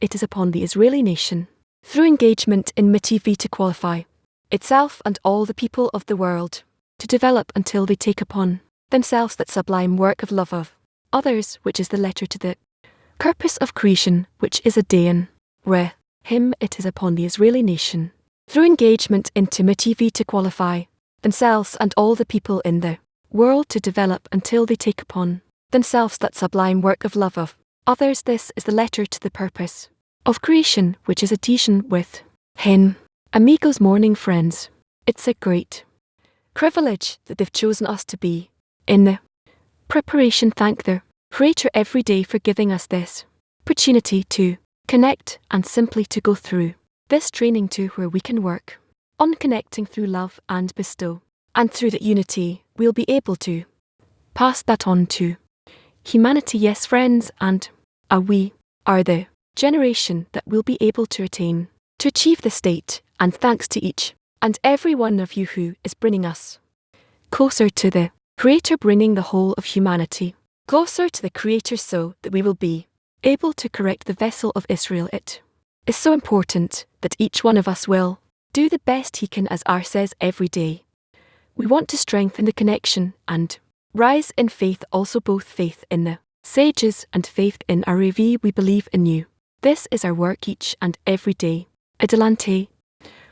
it is upon the Israeli nation, through engagement in mitzvah to qualify itself and all the people of the world, to develop until they take upon themselves that sublime work of love of others, which is the letter to the purpose of creation, which is a dayan. Him it is upon the Israeli nation, through engagement into mitzvah to qualify themselves and all the people in the world to develop until they take upon themselves that sublime work of love of others. This is the letter to the purpose of creation, which is adhesion with him. Amigos, morning friends, it's a great privilege that they've chosen us to be in the preparation. Thank the Creator every day for giving us this opportunity to connect and simply to go through this training to where we can work on connecting through love and bestow, and through that unity we'll be able to pass that on to humanity. Yes friends, and we are the generation that will be able to attain to achieve the state, and thanks to each and every one of you who is bringing us closer to the Creator, bringing the whole of humanity closer to the Creator so that we will be able to correct the vessel of Israel. It is so important that each one of us will do the best he can, as R says every day. We want to strengthen the connection and rise in faith, also both faith in the sages and faith in our Rev. We believe in you. This is our work each and every day. Adelante.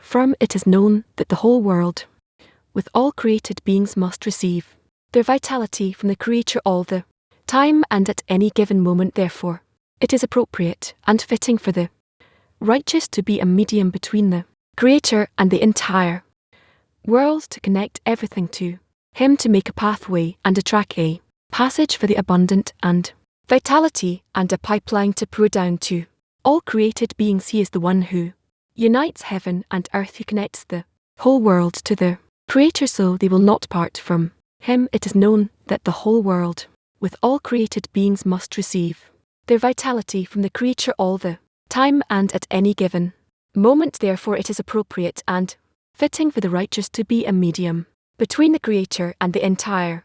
From it is known that the whole world, with all created beings, must receive their vitality from the Creator all the time and at any given moment. Therefore, it is appropriate and fitting for the righteous to be a medium between the Creator and the entire world, to connect everything to him, to make a pathway and a track, a passage for the abundant and vitality, and a pipeline to pour down to all created beings. He is the one who unites heaven and earth, who connects the whole world to the Creator so they will not part from him. It is known that the whole world, with all created beings, must receive their vitality from the Creator all the time and at any given moment. Therefore, it is appropriate and fitting for the righteous to be a medium between the Creator and the entire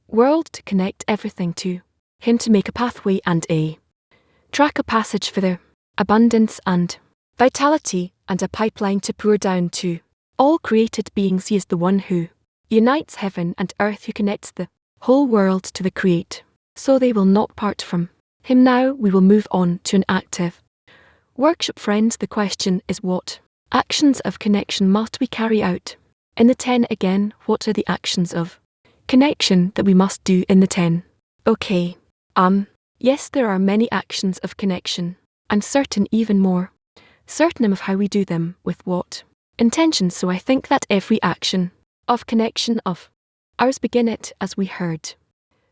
world, to connect everything to him, to make a pathway and a track, a passage for their abundance and vitality, and a pipeline to pour down to all created beings. He is the one who unites heaven and earth, who connects the whole world to the Creator so they will not part from him. Now we will move on to an active workshop. Friends, the question is, what actions of connection must we carry out in the 10? Again, what are the actions of connection that we must do in the 10? Okay. Yes, there are many actions of connection, and even more certain of how we do them, with what intention. So I think that every action of connection of ours begin it, as we heard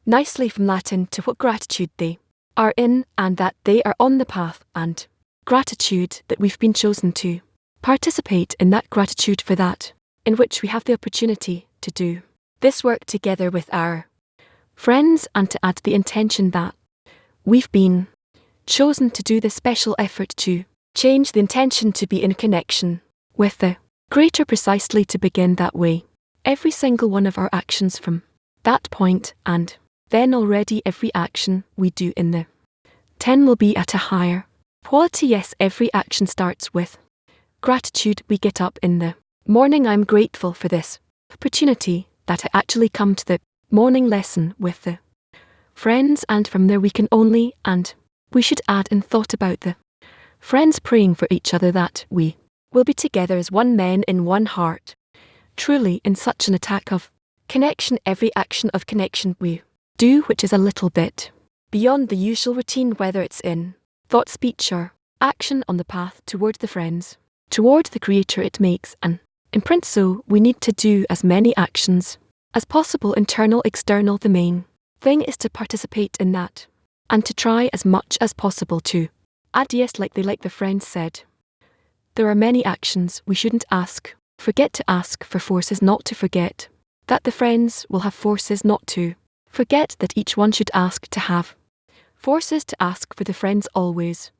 nicely from Latin, to what gratitude they are in, and that they are on the path, and gratitude that we've been chosen to participate in that gratitude for that in which we have the opportunity to do this work together with our friends, and to add the intention that we've been chosen to do this special effort to change the intention to be in connection with the Creator, precisely to begin that way every single one of our actions from that point, and then already every action we do in the 10 will be at a higher quality. Yes, every action starts with gratitude. We get up in the morning. I'm grateful for this opportunity that I actually come to the morning lesson with the friends, and from there we can only, and we should add in thought about the friends, praying for each other that we will be together as one man in one heart. Truly, in such an attack of connection, every action of connection we do, which is a little bit beyond the usual routine, whether it's in thought, speech, or action on the path toward the friends, toward the Creator, it makes an imprint. So we need to do as many actions as possible, internal, external. The main thing is to participate in that, and to try as much as possible to add. Yes, like the friends said, there are many actions we shouldn't forget to ask for. Forces not to forget that the friends will have forces not to forget, that each one should ask to have forces to ask for the friends. Always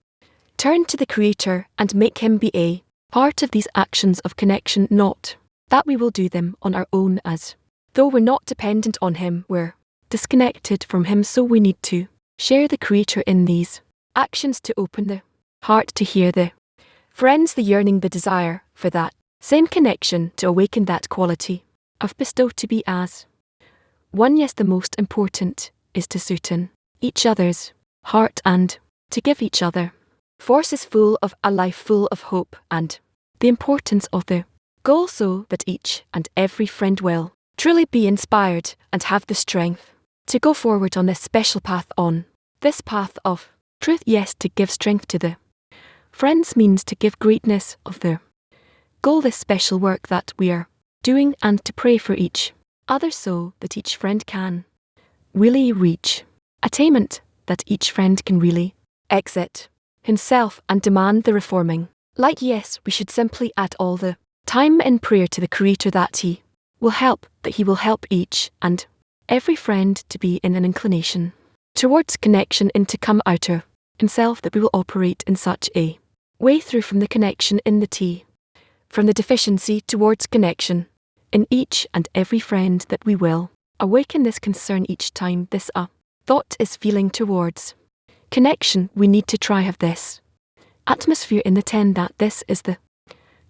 turn to the Creator and make him be a part of these actions of connection, not that we will do them on our own, as though we're not dependent on him, we're disconnected from him. So we need to share the Creator in these actions to open the heart to hear the friends, the yearning, the desire for that same connection to awaken that quality of bestow to be as one. Yes, the most important is to sweeten each other's heart and to give each other forces full of a life full of hope and the importance of the goal so that each and every friend will truly be inspired and have the strength to go forward on this special path, on this path of truth. Yes, to give strength to the friends means to give greatness of the goal, this special work that we are doing, and to pray for each other so that each friend can really reach attainment, that each friend can really exit himself and demand the reforming light. Yes, we should simply add all the time in prayer to the Creator that He will help, that He will help each and every friend to be in an inclination towards connection and to come out of himself, that we will operate in such a way through from the connection in the T, from the deficiency towards connection in each and every friend, that we will awaken this concern each time this thought is feeling towards connection. We need to try have this atmosphere in the 10 that this is the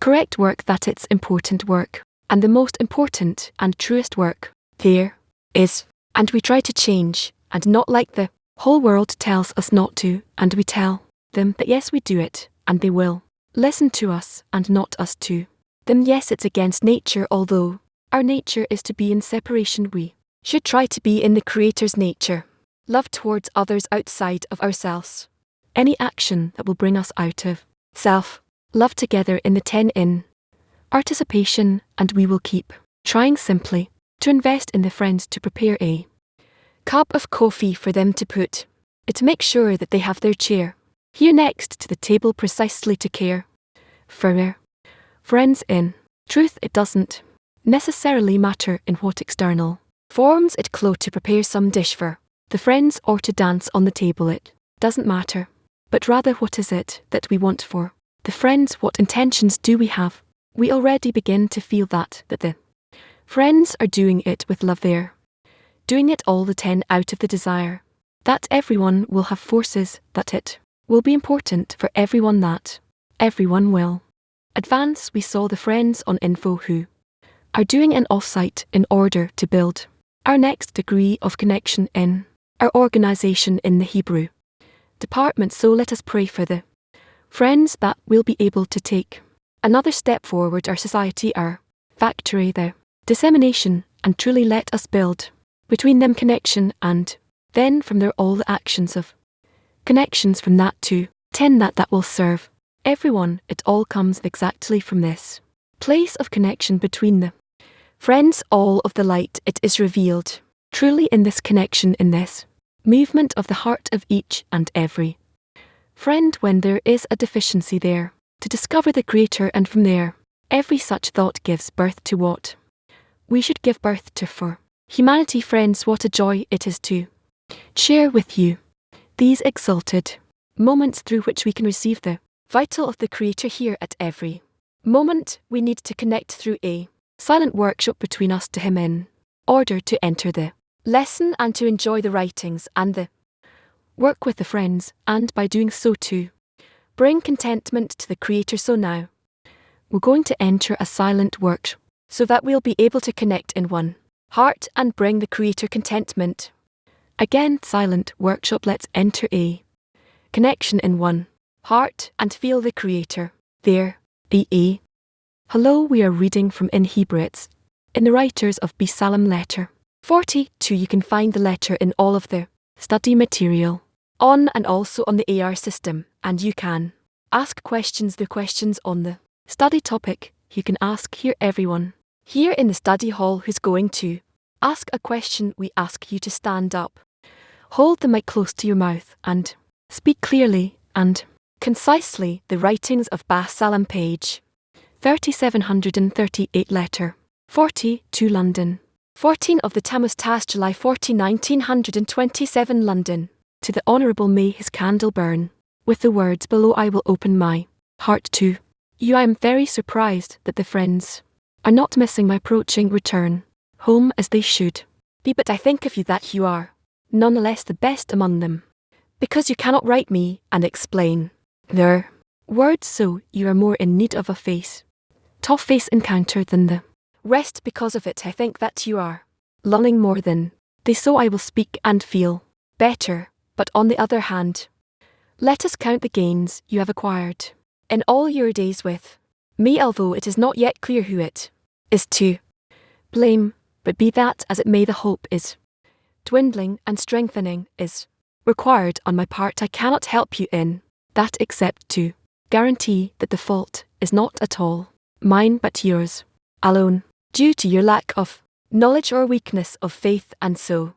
correct work, that it's important work and the most important and truest work there is, and we try to change and not like the whole world tells us not to, and we tell them that yes, we do it, and they will listen to us and not us to them. Yes, it's against nature, although our nature is to be in separation. We should try to be in the Creator's nature, love towards others outside of ourselves. Any action that will bring us out of self, love together in the 10 in participation, and we will keep trying simply to invest in the friends, to prepare a cup of coffee for them, to put it, to make sure that they have their chair here next to the table, precisely to care for their friends. In truth, it doesn't necessarily matter in what external forms it clothes, to prepare some dish for the friends or to dance on the table. It doesn't matter, but rather what is it that we want for the friends, what intentions do we have. We already begin to feel that the friends are doing it with love. They're doing it all the 10 out of the desire that everyone will have forces, that it will be important for everyone, that everyone will advance. We saw the friends on info who are doing an offsite in order to build our next degree of connection in our organization in the Hebrew department. So let us pray for the friends that will be able to take another step forward, our society, our factory, their dissemination, and truly let us build between them connection, and then from there all the actions of connections from that to 10 that will serve everyone. It all comes exactly from this place of connection between the friends. All of the light, it is revealed truly in this connection, in this movement of the heart of each and every friend. When there is a deficiency there, to discover the Creator, and from there every such thought gives birth to what we should give birth to for humanity. Friends, what a joy it is to share with you these exalted moments through which we can receive the vital of the Creator here at every moment. We need to connect through a silent workshop between us to Him in order to enter the lesson and to enjoy the writings and the work with the friends, and by doing so to bring contentment to the Creator. So now we're going to enter a silent workshop so that we'll be able to connect in one heart and bring the Creator contentment. Again, silent workshop. Let's enter a connection in one heart and feel the Creator there. Hello, we are reading from in Hebrew. It's in the writers of Psalm letter 42. You can find the letter in all of the study material on and also on the AR system, and you can ask questions. The questions on the study topic you can ask here. Everyone here in the study hall who's going to ask a question, we ask you to stand up, hold the mic close to your mouth, and speak clearly and concisely. The writings of Psalm, page 3738, letter 42, London. 14 of the Tammuz Tas, July 14, 1927, London. To the Honourable, may his candle burn. With the words below, I will open my heart to you. I am very surprised that the friends are not missing my approaching return home as they should be, but I think of you that you are nonetheless the best among them, because you cannot write me and explain Their words, so you are more in need of a tough face encounter than the rest. Because of it I think that you are longing more than they, so I will speak and feel better. But on the other hand, let us count the gains you have acquired in all your days with me, although it is not yet clear who it is to blame. But be that as it may, the hope is dwindling and strengthening is required on my part. I cannot help you in that except to guarantee that the fault is not at all mine but yours alone, due to your lack of knowledge or weakness of faith, and so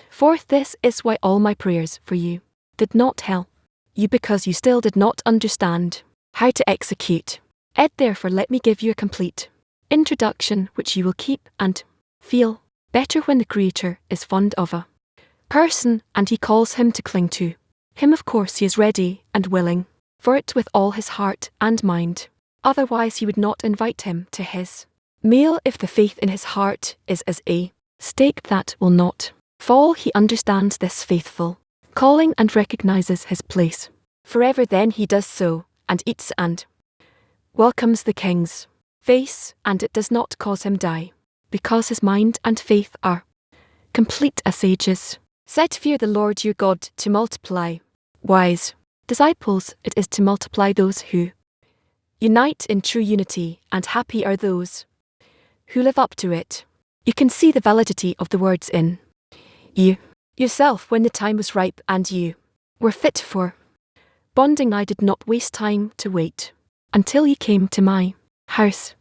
forth. This is why all my prayers for you did not help you, because you still did not understand how to execute it. Therefore let me give you a complete introduction which you will keep and feel better when the Creator is fond of a person and he calls him to cling to him. Of course he is ready and willing for it with all his heart and mind, otherwise he would not invite him to his meal. If the faith in his heart is as a stake that will not fall, he understands this faithful calling and recognizes his place forever. Then he does so and eats and welcomes the king's face, and it does not cause him die, because his mind and faith are complete as sages said, fear the Lord your God to multiply wise disciples. It is to multiply those who unite in true unity, and happy are those who live up to it. You can see the validity of the words in you yourself when the time was ripe and you were fit for bonding. I did not waste time to wait until you came to my house.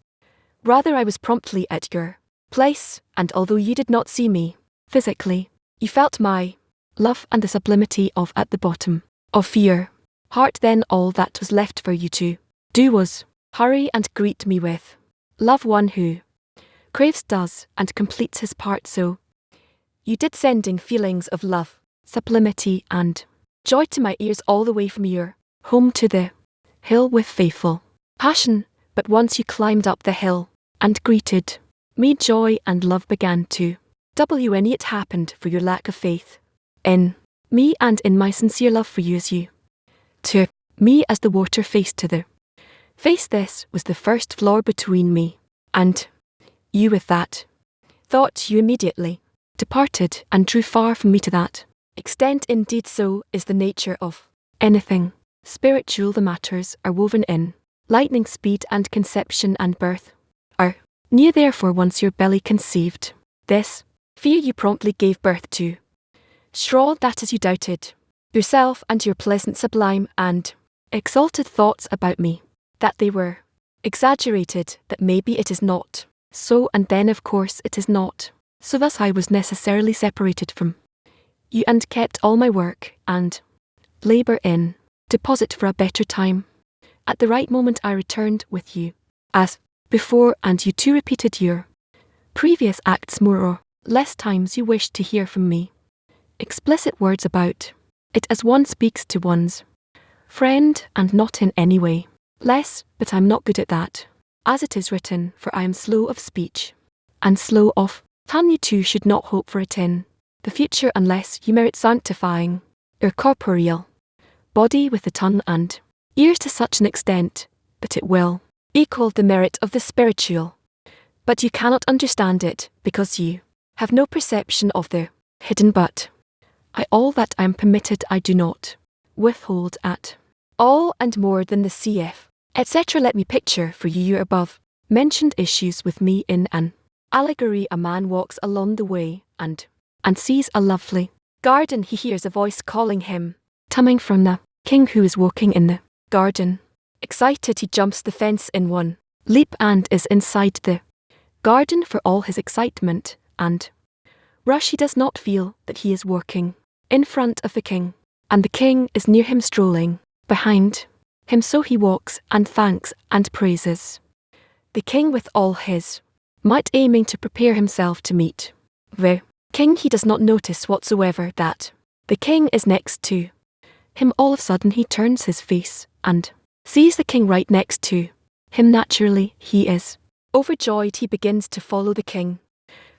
Rather, I was promptly at your place, and although you did not see me physically, you felt my love and the sublimity of at the bottom of your heart. Then all that was left for you to do was hurry and greet me with love. One who craves does and completes his part, so you did, sending feelings of love, sublimity and joy to my ears all the way from your home to the hill with faithful passion. But once you climbed up the hill and greeted me, joy and love began to double you. It happened for your lack of faith in me and in my sincere love for you, as you to me as the water face to the face. This was the first flaw between me and you. With that thought you immediately departed and drew far from me. To that extent indeed, so is the nature of anything spiritual. The matters are woven in lightning speed, and conception and birth are near. Therefore once your belly conceived this fear, you promptly gave birth to straw. That is, you doubted yourself and your pleasant, sublime and exalted thoughts about me, that they were exaggerated, that maybe it is not so, and then of course it is not so. Thus I was necessarily separated from you and kept all my work and labor in deposit for a better time. At the right moment I returned with you as before, and you too repeated your previous acts more or less times. You wished to hear from me explicit words about it, as one speaks to one's friend, and not in any way less. But I'm not good at that, as it is written, for I am slow of speech and slow of tongue. You too should not hope for it in the future, unless you merit sanctifying your corporeal body with the tongue and ears to such an extent that it will equal the merit of the spiritual. But you cannot understand it, because you have no perception of the hidden. But all that I am permitted I do not withhold at all, and more than the cf. etc. Let me picture for you your above mentioned issues with me in an allegory. A man walks along the way and sees a lovely garden. He hears a voice calling him, coming from the king who is walking in the garden. Excited, he jumps the fence in one leap and is inside the garden. For all his excitement and rush, he does not feel that he is walking in front of the king, and the king is near him, strolling behind him. So he walks and thanks and praises the king with all his might, aiming to prepare himself to meet the king. He does not notice whatsoever that the king is next to him. All of a sudden he turns his face and sees the king right next to him. Naturally he is overjoyed. He begins to follow the king,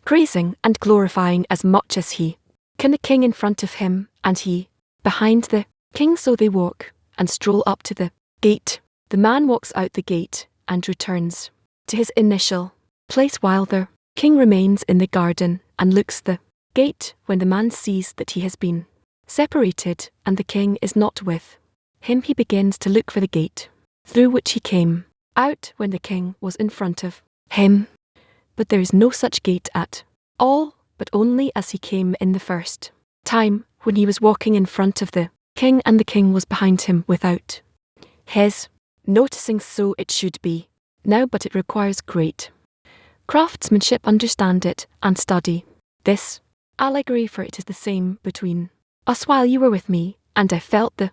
praising and glorifying as much as he can the king in front of him, and he behind the king. So they walk and stroll up to the gate. The man walks out the gate and returns to his initial place while the king remains in the garden and looks the gate. When the man sees that he has been separated and the king is not with him, he begins to look for the gate through which he came out when the king was in front of him. But there is no such gate at all, but only as he came in the first time, when he was walking in front of the king and the king was behind him without his noticing. So it should be now, but it requires great craftsmanship. Understand it and study this allegory, for it is the same between us while you were with me, and I felt the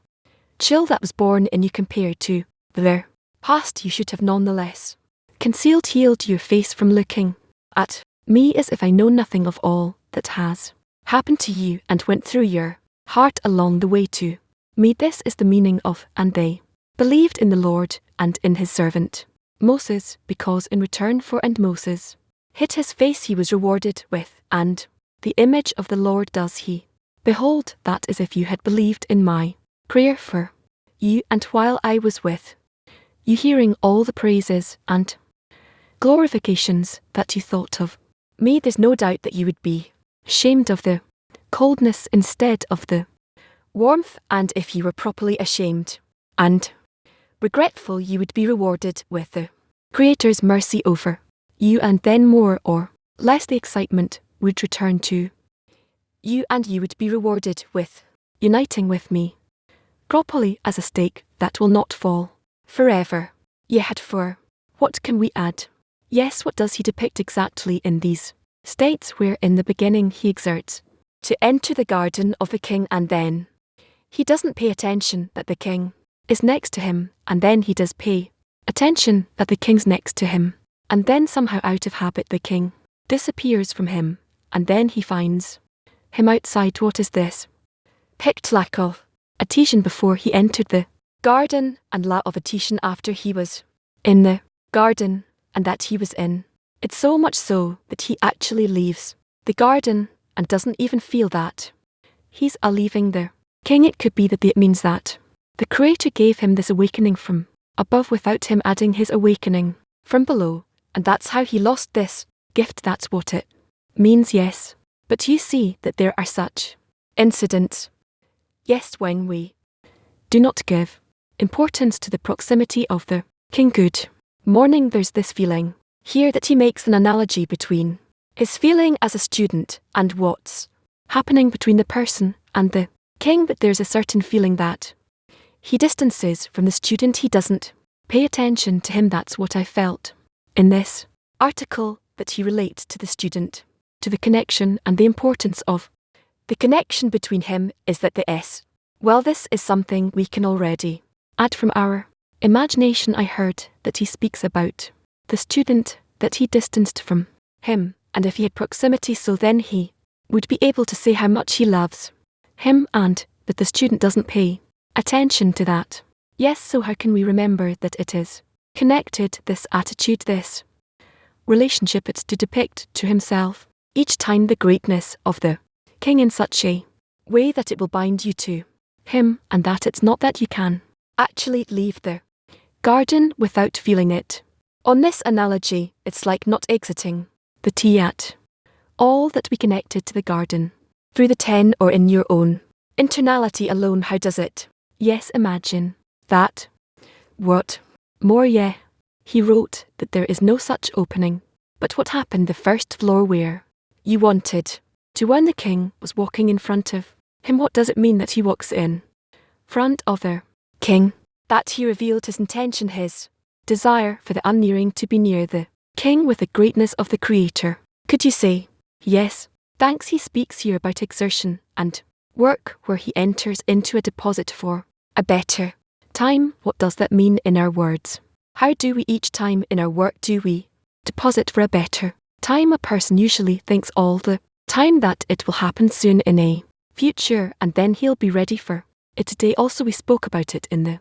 chill that was born in you compared to the past. You should have none the less concealed healed your face from looking at me as if I know nothing of all that has happened to you and went through your heart along the way to me. This is the meaning of, and they believed in the Lord and in his servant Moses, because in return for and Moses hid his face he was rewarded with, and the image of the Lord does he behold. That is if you had believed in my prayer for you, and while I was with you hearing all the praises and glorifications that you thought of me, there's no doubt that you would be ashamed of the coldness instead of the warmth, and if you were properly ashamed and regretful, you would be rewarded with the Creator's mercy over you, and then more or less the excitement would return to you, and you would be rewarded with uniting with me properly as a stake that will not fall forever. Yet for what can we add? Yes, what does he depict exactly in these states where in the beginning he exerts to enter the garden of the king, and then he doesn't pay attention that the king is next to him, and then he does pay attention that the king's next to him, and then somehow out of habit the king disappears from him, and then he finds him outside. What is this? Picked lack of attention before he entered the garden, and lack of attention after he was in the garden, and that he was in it so much so that he actually leaves the garden and doesn't even feel that he's leaving the king. It could be that it means that the Creator gave him this awakening from above without him adding his awakening from below, and that's how he lost this gift. That's what it means, yes. But you see that there are such incidents. Yes, when we do not give importance to the proximity of the king. Good morning. There's this feeling here that he makes an analogy between his feeling as a student and what's happening between the person and the king, but there's a certain feeling that he distances from the student. He doesn't pay attention to him. That's what I felt in this article, that he relates to the student, to the connection, and the importance of the connection between him is that the S. Well, this is something we can already add from our imagination. I heard that he speaks about the student, that he distanced from him, and if he had proximity, so then he would be able to say how much he loves him, and that the student doesn't pay attention to that. Yes, so how can we remember that it is connected, this attitude, this relationship? It's to depict to himself each time the greatness of the king in such a way that it will bind you to him, and that it's not that you can actually leave the garden without feeling it. On this analogy, it's like not exiting the tea at all, that we connected to the garden through the 10 or in your own internality alone. How does it? Yes, imagine that. What more? Yeah, he wrote that there is no such opening. But what happened the first floor where you wanted to, when the king was walking in front of him? What does it mean that he walks in front of the king? That he revealed his intention, his desire for the unnearing to be near the king with the greatness of the Creator. Could you say, yes, thanks? He speaks here about exertion and work, where he enters into a deposit for a better time. What does that mean in our words? How do we each time in our work do we deposit for a better time? A person usually thinks all the time that it will happen soon in a future, and then he'll be ready for it today. Also, we spoke about it in the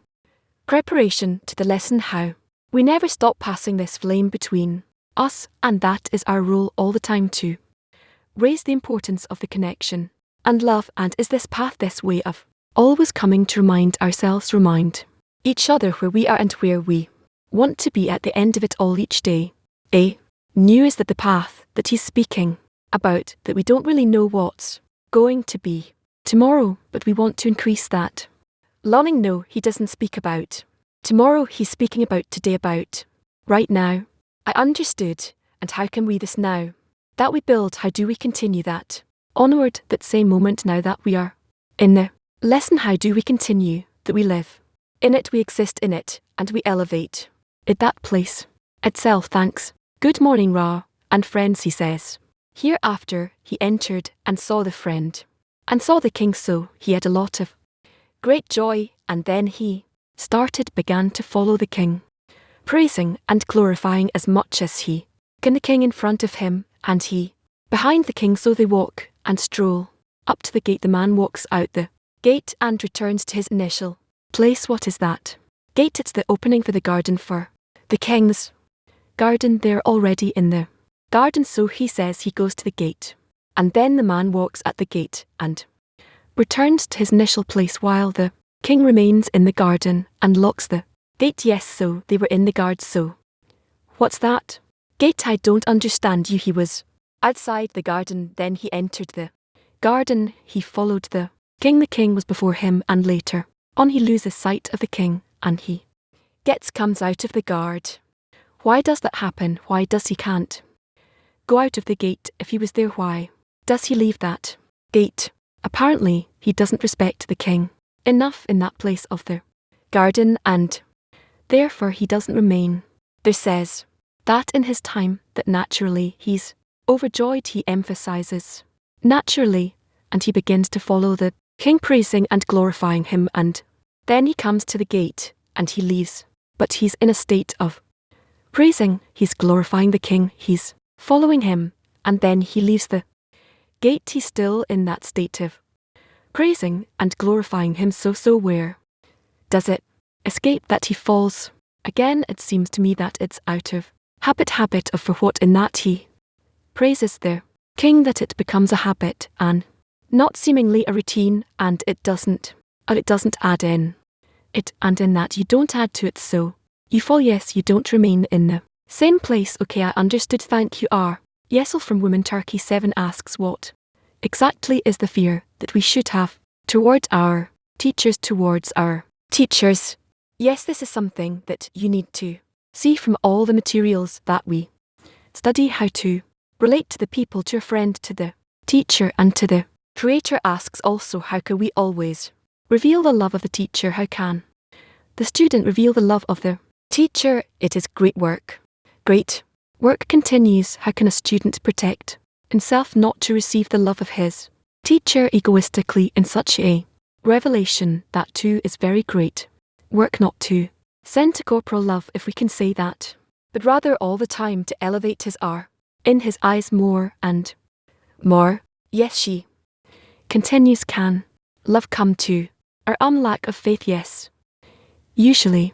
preparation to the lesson, how we never stop passing this flame between us, and that is our role all the time, to raise the importance of the connection and love. And is this path, this way of Always coming to remind each other where we are and where we want to be at the end of it all each day. New is that the path that he's speaking about, that we don't really know what's going to be tomorrow, but we want to increase that. Learning, no, he doesn't speak about tomorrow, he's speaking about today, about right now. I understood, and how can we this now? That we build, how do we continue that? Onward, that same moment now that we are in the lesson, how do we continue, that we live in it, we exist in it, and we elevate it, that place itself. Thanks. Good morning, Ra, and friends, he says. Hereafter he entered and saw the friend, and saw the king, so he had a lot of great joy, and then he began to follow the king, praising and glorifying as much as he can the king in front of him, and he behind the king. So they walk and stroll up to the gate. The man walks out the gate and returns to his initial place. What is that gate? It's the opening for the garden, for the king's garden. They're already in the garden, so he says he goes to the gate, and then the man walks at the gate and returns to his initial place while the king remains in the garden and locks the gate. Yes, so they were in the guard. So what's that gate? I don't understand you. He was outside the garden, then he entered the garden, he followed the king. The king was before him, and later on he loses sight of the king, and he comes out of the guard. Why does that happen? Why does he can't go out of the gate if he was there? Why does he leave that gate? Apparently he doesn't respect the king enough in that place of the garden, and therefore he doesn't remain there. Says that in his time, that naturally he's overjoyed. He emphasizes naturally, and he begins to follow the king, praising and glorifying him, and then he comes to the gate and he leaves, but he's in a state of praising, he's glorifying the king, he's following him, and then he leaves the gate. He's still in that state of praising and glorifying him. So where does it escape that he falls again? It seems to me that it's out of habit of for what in that he praises the king, that it becomes a habit and not seemingly a routine, and it doesn't add in it, and in that you don't add to it, so you fall. Yes, you don't remain in the same place. Okay, I understood, thank you. Yesel from Woman Turkey 7 asks, what exactly is the fear that we should have towards our teachers? Yes, this is something that you need to see from all the materials that we study, how to relate to the people, to a friend, to the teacher, and to the creator. Asks also, how can we always reveal the love of the teacher? How can the student reveal the love of the teacher? It is great work. Great work continues. How can a student protect himself not to receive the love of his teacher egoistically in such a revelation? That too is very great work, not to send to corporal love, if we can say that, but rather all the time to elevate his in his eyes more and more. Yes, she continues, can love come to our lack of faith? Yes. Usually,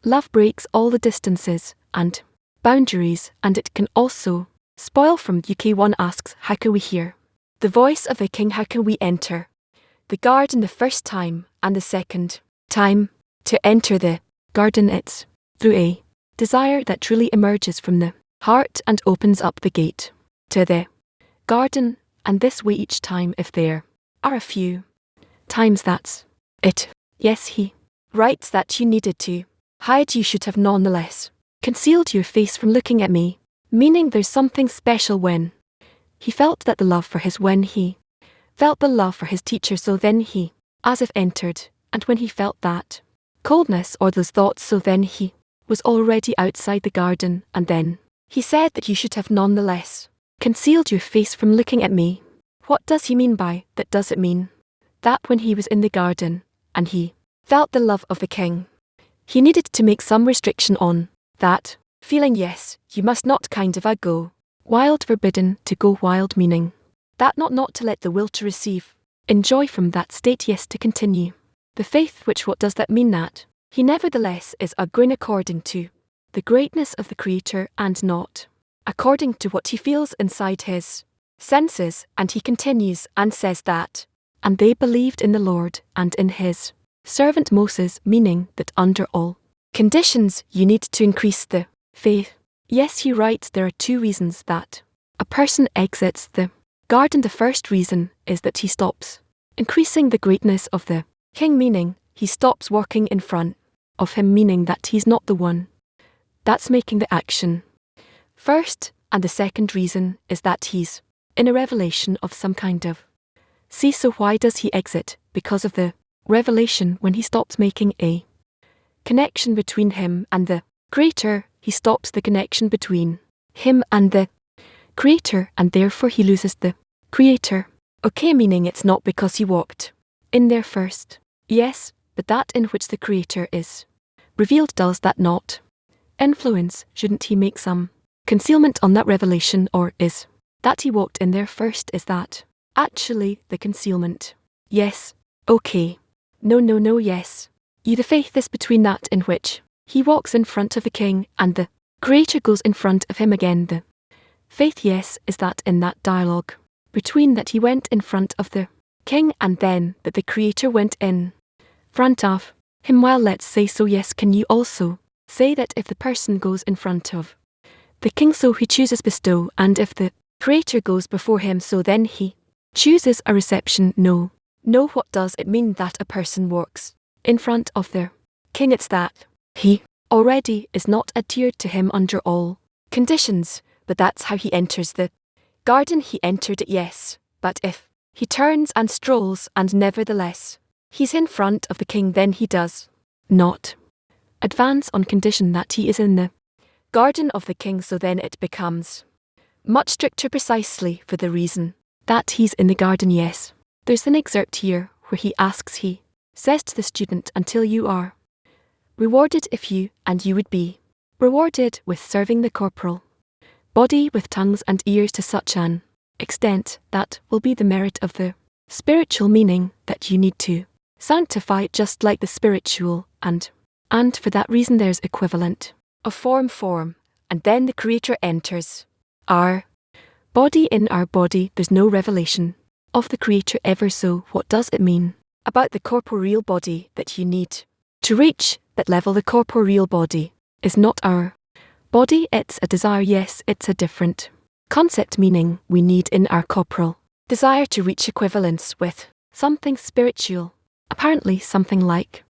love breaks all the distances and boundaries, and it can also spoil from UK1 asks, how can we hear the voice of the king? How can we enter the garden the first time and the second time? To enter the garden, it's through a desire that truly emerges from the heart and opens up the gate to the garden, and this way each time. If there are a few times, that's it. Yes, he writes that you needed to hide, you should have nonetheless concealed your face from looking at me, meaning there's something special when he felt that the love for his, when he felt the love for his teacher, so then he as if entered, and when he felt that coldness or those thoughts, so then he was already outside the garden, and then he said that you should have nonetheless concealed your face from looking at me. What does he mean by that? Does it mean that when he was in the garden and he felt the love of the king, he needed to make some restriction on that feeling? Yes, you must not kind of go wild, forbidden to go wild, meaning that not to let the will to receive enjoy from that state. Yes, to continue the faith, which what does that mean? That he nevertheless is going according to the greatness of the Creator and not according to what he feels inside his senses. And he continues and says that And they believed in the Lord and in his servant Moses, meaning that under all conditions you need to increase the faith. Yes, he writes there are two reasons that a person exits the garden. The first reason is that he stops increasing the greatness of the king, meaning he stops working in front of him, meaning that he's not the one that's making the action first. And the second reason is that he's in a revelation of some kind of. See, so why does he exit? Because of the revelation. When he stops making a connection between him and the Creator, he stops the connection between him and the Creator, and therefore he loses the Creator. Okay, meaning it's not because he walked in there first. Yes, but that in which the Creator is revealed, does that not influence? Shouldn't he make some concealment on that revelation, or is that he walked in there first, is that actually the concealment? Yes. Okay. No, yes. The faith is between that in which he walks in front of the king and the Creator goes in front of him again. The faith, yes, is that in that dialogue between that he went in front of the king and then that the Creator went in front of him. Well, let's say so, yes. Can you also say that if the person goes in front of the king, so he chooses bestow, and if the Creator goes before him, so then he chooses a reception? No. No, what does it mean that a person walks in front of the king? It's that he already is not adhered to him under all conditions, but that's how he enters the garden. He entered it, yes, but if he turns and strolls and nevertheless he's in front of the king, then he does not advance on condition that he is in the garden of the king, so then it becomes much stricter precisely for the reason that he's in the garden. Yes, there's an excerpt here where he says to the student, until you are rewarded if you, and you would be rewarded with serving the corporal body with tongues and ears to such an extent that will be the merit of the spiritual, meaning that you need to sanctify it just like the spiritual, and for that reason there's equivalent of form, and then the Creator enters our body. In our body there's no revelation of the Creator ever, so what does it mean about the corporeal body that you need to reach that level? The corporeal body is not our body, it's a desire. Yes, it's a different concept, meaning we need in our corporal desire to reach equivalence with something spiritual, apparently something like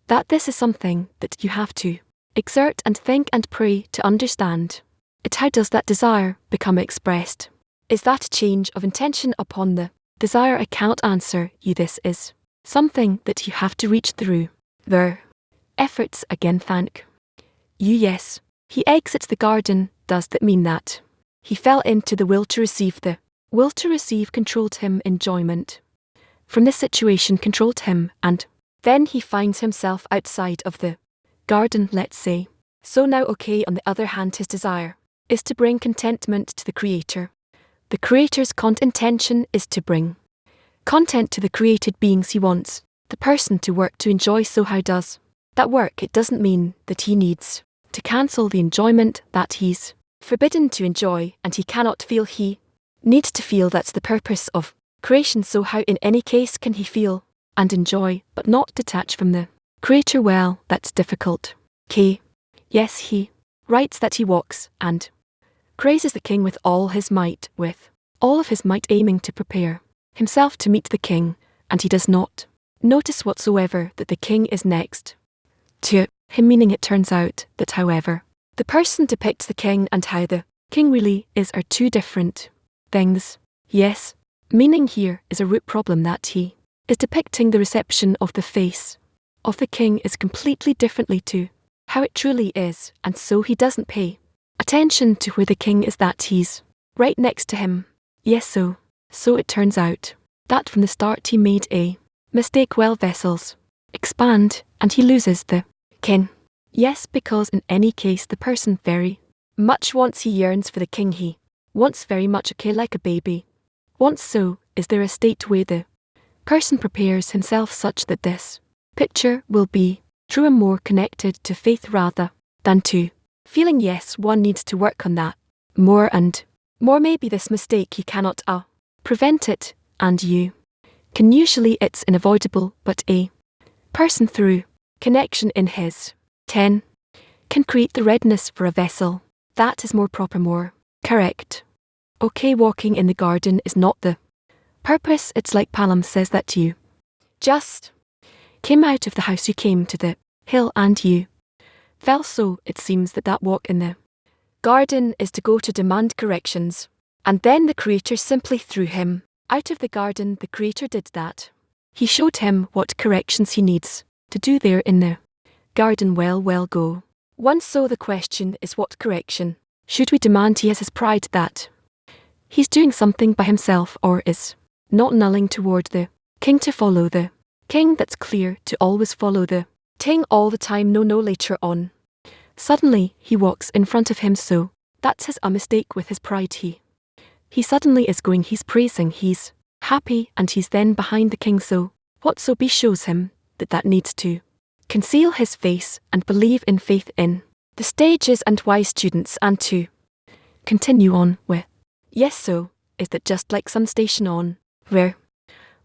that. This is something that you have to exert and think and pray to understand it. How does that desire become expressed? Is that a change of intention upon the desire? I cannot answer you. This is something that you have to reach through their efforts. Again, thank you. Yes, he exits the garden. Does that mean that he fell into the will to receive? The will to receive controlled him. Enjoyment from this situation controlled him, and then he finds himself outside of the garden, let's say. So now, okay, on the other hand, his desire is to bring contentment to the Creator. The Creator's intention is to bring content to the created beings. He wants the person to work to enjoy. So how does that work? It doesn't mean that he needs to cancel the enjoyment that he's forbidden to enjoy, and he cannot feel he needs to feel. That's the purpose of creation. So how in any case can he feel and enjoy but not detach from the Creator? Well, that's difficult. Yes, he writes that he walks and praises the king with all his might, aiming to prepare himself to meet the king, and he does not notice whatsoever that the king is next to him, meaning it turns out that however the person depicts the king and how the king really is are two different things. Yes, meaning here is a root problem that he is depicting the reception of the face of the king is completely differently to how it truly is, and so he doesn't pay attention to where the king is, that he's right next to him. Yes, so it turns out that from the start he made a mistake. Well, vessels expand and he loses the king. Yes, because in any case the person very much wants, he yearns for the king, he wants very much, okay, like a baby wants. So is there a state where the person prepares himself such that this picture will be true and more connected to faith rather than to feeling? Yes, one needs to work on that more and more. Maybe this mistake he cannot prevent it, and you can usually it's unavoidable, but a person through connection in his 10 can create the readiness for a vessel. That is more proper, more correct. Okay, walking in the garden is not the purpose. It's like Palam says that you just came out of the house, you came to the hill and you fell, so it seems that that walk in the garden is to go to demand corrections. And then the Creator simply threw him out of the garden. The Creator did that. He showed him what corrections he needs to do there in the garden. Well go. Once so the question is, what correction should we demand? He has his pride that he's doing something by himself, or is not nulling toward the king to follow the king. That's clear, to always follow the king all the time. No, later on. Suddenly he walks in front of him, so that's his a mistake with his pride. He suddenly is going, he's praising, he's happy, and he's then behind the king. So what so be shows him that needs to conceal his face and believe in faith in the stages and wise students, and to continue on with. Yes, so is that just like some station on where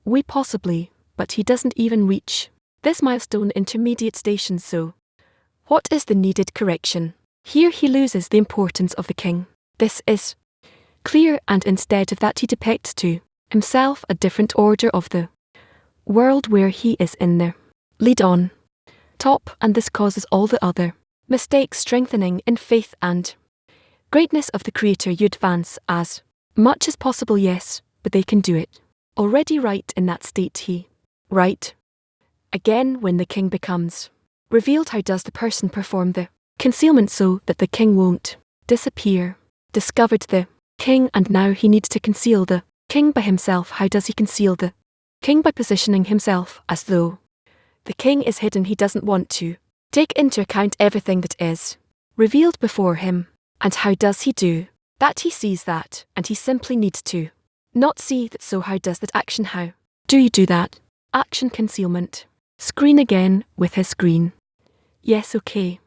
we possibly, but he doesn't even reach this milestone intermediate station. So what is the needed correction? Here he loses the importance of the king. This is clear, and instead of that he depicts to himself a different order of the world where he is in the lead on top, and this causes all the other mistakes, strengthening in faith and greatness of the Creator. You advance as much as possible, yes, but they can do it already right in that state. He right again when the king becomes revealed. How does the person perform the concealment so that the king won't disappear? Discovered the king, and now he needs to conceal the king by himself. How does he conceal the king? By positioning himself as though the king is hidden. He doesn't want to take into account everything that is revealed before him. And how does he do that? He sees that, and he simply needs to not see that. So how does that action? How do you do that? Action, concealment. Screen again with his screen. Yes, okay.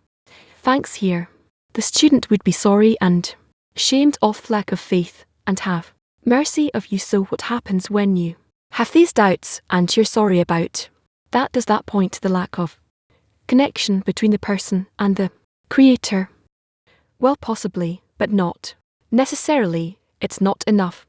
Thanks. Here the student would be sorry and shamed of lack of faith, and have mercy of you. So what happens when you have these doubts and you're sorry about that? Does that point to the lack of connection between the person and the Creator? Well, possibly, but not necessarily. It's not enough.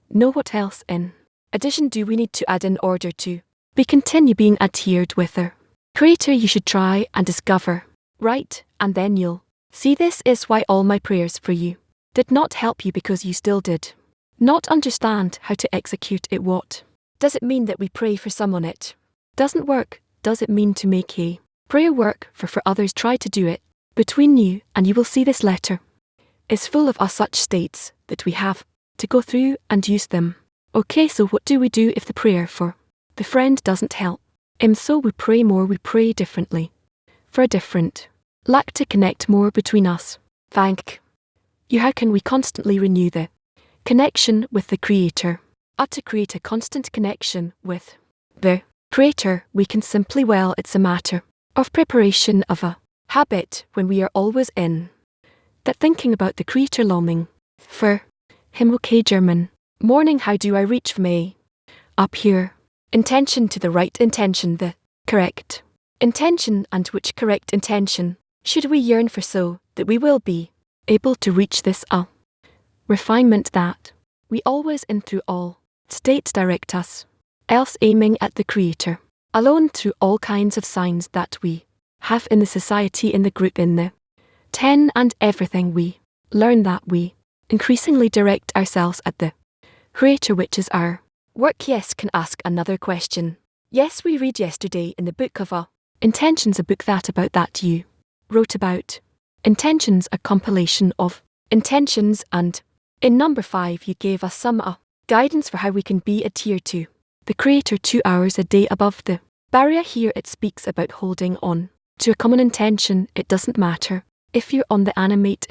No, what else in addition do we need to add in order to continue being adhered with the Creator? You should try and discover right, and then you'll see this is why all my prayers for you did not help you, because you still did not understand how to execute it. What does it mean that we pray for someone it doesn't work? Does it mean to make a prayer work for others? Try to do it between you, and you will see this letter is full of such states that we have to go through and use them. Okay, so what do we do if the prayer for the friend doesn't help him? So we pray more, we pray differently for a different lack to connect more between us. Thank you. How can we constantly renew the connection with the Creator? To create a constant connection with the Creator, we can simply, well, it's a matter of preparation of a habit. When we are always in that thinking about the Creator, longing for him. Okay, German morning. How do I reach from a up here intention to the right intention, the correct intention? And which correct intention should we yearn for, so that we will be able to reach this refinement that we always in through all states direct us, else aiming at the Creator alone through all kinds of signs that we have in the society, in the group, in the 10, and everything we learn, that we increasingly direct ourselves at the Creator, which is our work. Yes, can ask another question. Yes, we read yesterday in the book of Intentions, a book that about that you wrote about intentions, a compilation of intentions, and in number 5 you gave us some guidance for how we can be adhered to the Creator 2 hours a day above the barrier. Here it speaks about holding on to a common intention. It doesn't matter if you're on the animate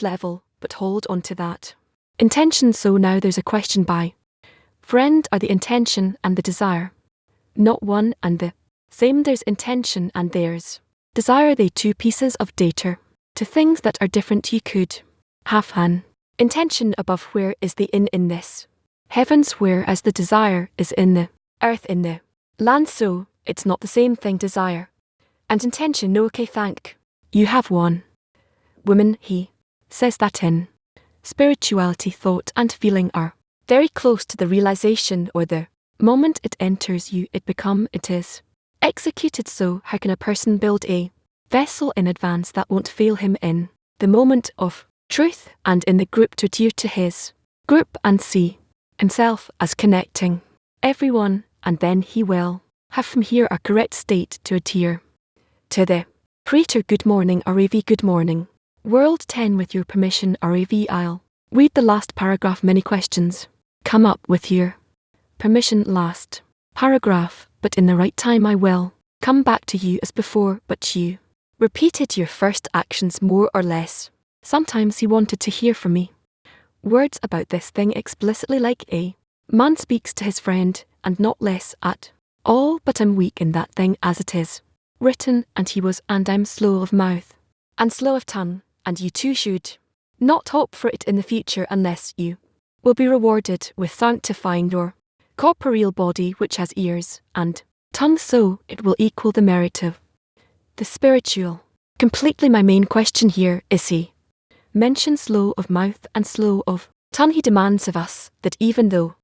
level, but hold on to that intention. So now there's a question by friend. Are the intention and the desire not one and the same? There's intention and there's desire. They two pieces of data to things that are different. You could have an intention above. Where is the in this Heavens where as the desire is in the earth in the land, so it's not the same thing. Desire and intention, no, okay, thank you have one. Woman, he says that in spirituality, thought and feeling are very close to the realization, or the moment it enters you, it is executed. So how can a person build a vessel in advance that won't fail him in the moment of truth and in the group to adhere to his group and see himself as connecting everyone, and then he will have from here a correct state to adhere to the Creator. Good morning, RAV. Good morning. World 10, with your permission, RAV. I'll read the last paragraph. Many questions come up with your permission. Last paragraph, but in the right time I will come back to you as before. But you repeated your first actions more or less. Sometimes he wanted to hear from me words about this thing explicitly, like a man speaks to his friend, and not less at all. But I'm weak in that thing as it is written, and he was, and I'm slow of mouth and slow of tongue, and you too should not hope for it in the future unless you will be rewarded with sanctifying your corporeal body, which has ears and tongue, so it will equal the merit of the spiritual. Completely my main question here is, he mentions slow of mouth and slow of tongue. He demands of us that even though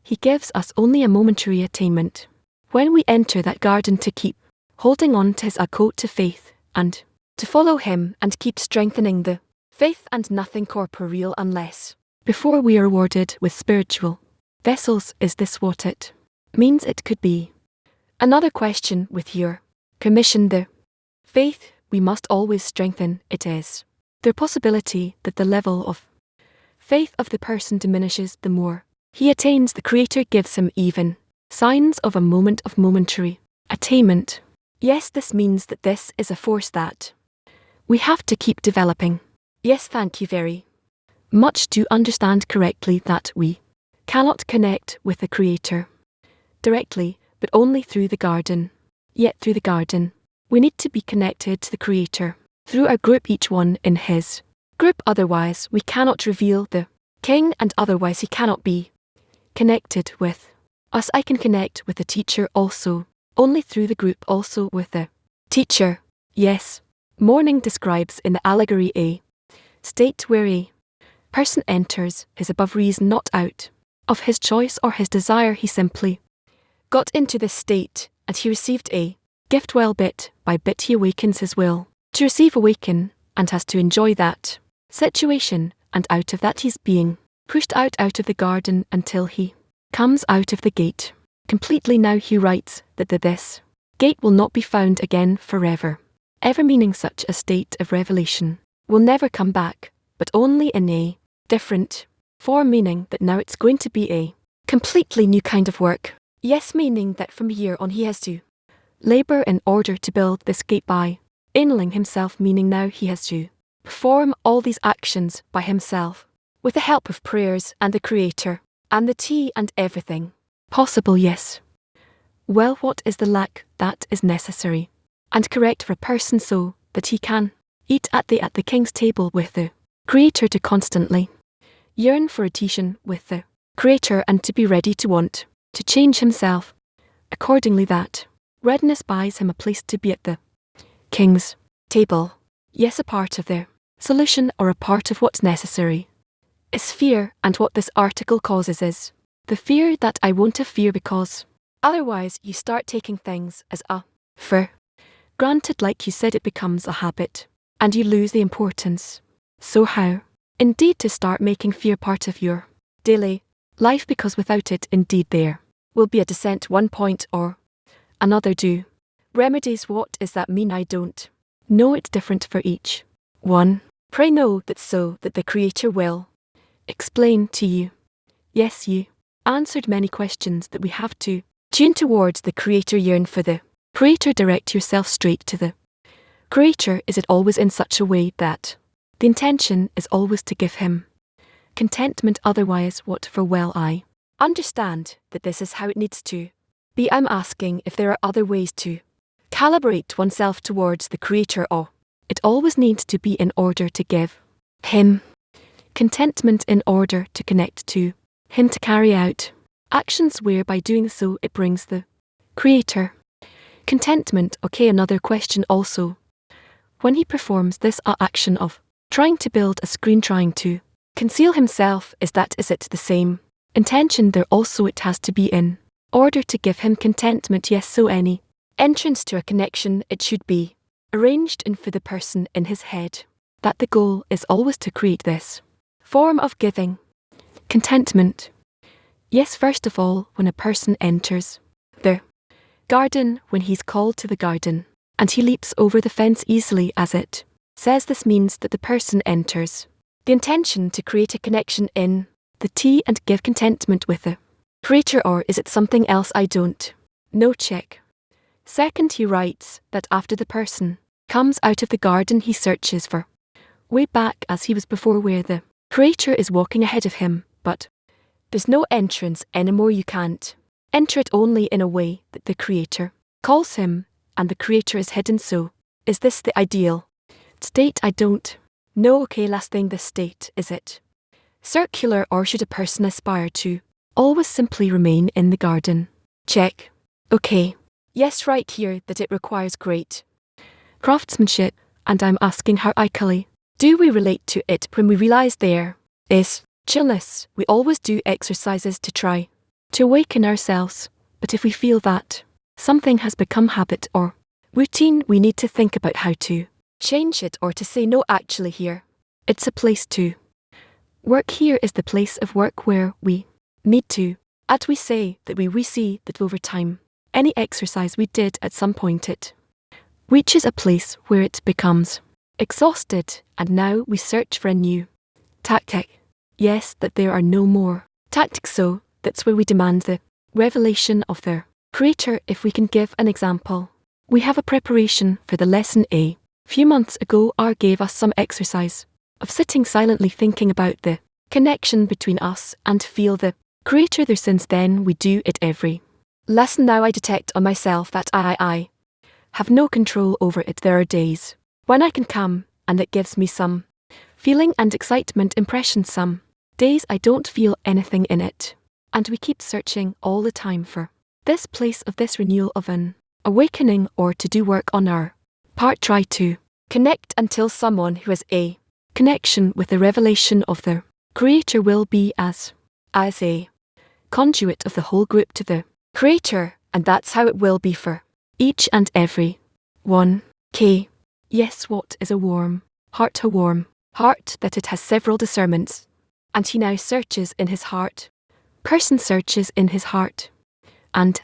he gives us only a momentary attainment, when we enter that garden, to keep holding on to his coat to faith, and to follow him and keep strengthening the faith and nothing corporeal unless before we are rewarded with spiritual vessels. Is this what it means? It could be another question. With your commission, the faith we must always strengthen. It is the possibility that the level of faith of the person diminishes the more he attains. The Creator gives him even signs of a moment of momentary attainment. Yes, this means that this is a force that we have to keep developing. Yes, thank you very much. To understand correctly that we cannot connect with the Creator directly, but only through the garden. Yet through the garden, we need to be connected to the Creator through our group, each one in his group. Otherwise, we cannot reveal the King, and otherwise he cannot be connected with us. I can connect with the teacher also, only through the group, also with the teacher. Yes. Morning describes in the allegory a state where a person enters his above reason, not out of his choice or his desire. He simply got into this state, and he received a gift. Well, bit by bit he awakens his will to receive, awaken, and has to enjoy that situation, and out of that he's being pushed out of the garden until he comes out of the gate completely. Now he writes that this gate will not be found again forever, ever, meaning such a state of revelation will never come back, but only in a different form, meaning that now it's going to be a completely new kind of work. Yes, meaning that from here on he has to labor in order to build this gate by enabling himself, meaning now he has to perform all these actions by himself with the help of prayers and the Creator and the tea and everything possible. Yes. Well, what is the lack that is necessary and correct for a person so that he can eat at the King's table with the Creator, to constantly yearn for adhesion with the Creator, and to be ready to want to change himself accordingly? That readiness buys him a place to be at the King's table. Yes, a part of their solution, or a part of what's necessary, is fear, and what this article causes is the fear that I won't have fear, because otherwise you start taking things as a for granted. Like you said, it becomes a habit, and you lose the importance. So how, indeed, to start making fear part of your daily life, because without it, indeed, there will be a descent one point or another. Do remedies, what does that mean? I don't know, it's different for each one. Pray know that, so that the Creator will explain to you. Yes, you answered many questions that we have to tune towards the Creator. Yearn for the Creator, direct yourself straight to the Creator. Is it always in such a way that the intention is always to give him contentment? Otherwise, what for? Well, I understand that this is how it needs to be. I'm asking if there are other ways to calibrate oneself towards the Creator, or it always needs to be in order to give him contentment, in order to connect to him to carry out actions where by doing so it brings the Creator contentment. Okay, another question also. When he performs this action of trying to build a screen, trying to conceal himself, is it the same intention there also? It has to be in order to give him contentment. Yes, so any entrance to a connection, it should be arranged in for the person in his head that the goal is always to create this form of giving contentment. Yes, first of all, when a person enters the garden, when he's called to the garden, and he leaps over the fence easily, as it says, this means that the person enters the intention to create a connection in the T and give contentment with the Creator, or is it something else? I don't know. Check. Second, he writes that after the person comes out of the garden, he searches for way back as he was before, where the Creator is walking ahead of him, but there's no entrance anymore. You can't enter it, only in a way that the Creator calls him, and the Creator is hidden. So, is this the ideal state? I don't know. Okay, last thing, the state, is it circular, or should a person aspire to always simply remain in the garden? Check. Okay. Yes, right here that it requires great craftsmanship, and I'm asking how equally do we relate to it when we realize there is chillness? We always do exercises to try to awaken ourselves, but if we feel that something has become habit or routine, we need to think about how to change it, or to say no, actually here it's a place to work. Here is the place of work where we need to we say that we see that over time any exercise we did, at some point it reaches a place where it becomes exhausted, and now we search for a new tactic. Yes, that there are no more tactics, so that's where we demand the revelation of the Creator. If we can give an example, we have a preparation for the lesson. A few months ago, R gave us some exercise of sitting silently thinking about the connection between us and feel the Creator there. Since then we do it every lesson. Now I detect on myself that I have no control over it. There are days when I can come and it gives me some feeling and excitement impression. Some days I don't feel anything in it. And we keep searching all the time for this place of this renewal of an awakening, or to do work on our part, try to connect until someone who has a connection with the revelation of the Creator will be as a conduit of the whole group to the Creator, and that's how it will be for each and every one. K. Yes, what is a warm heart? A warm heart that it has several discernments, and he now searches in his heart. Person searches in his heart and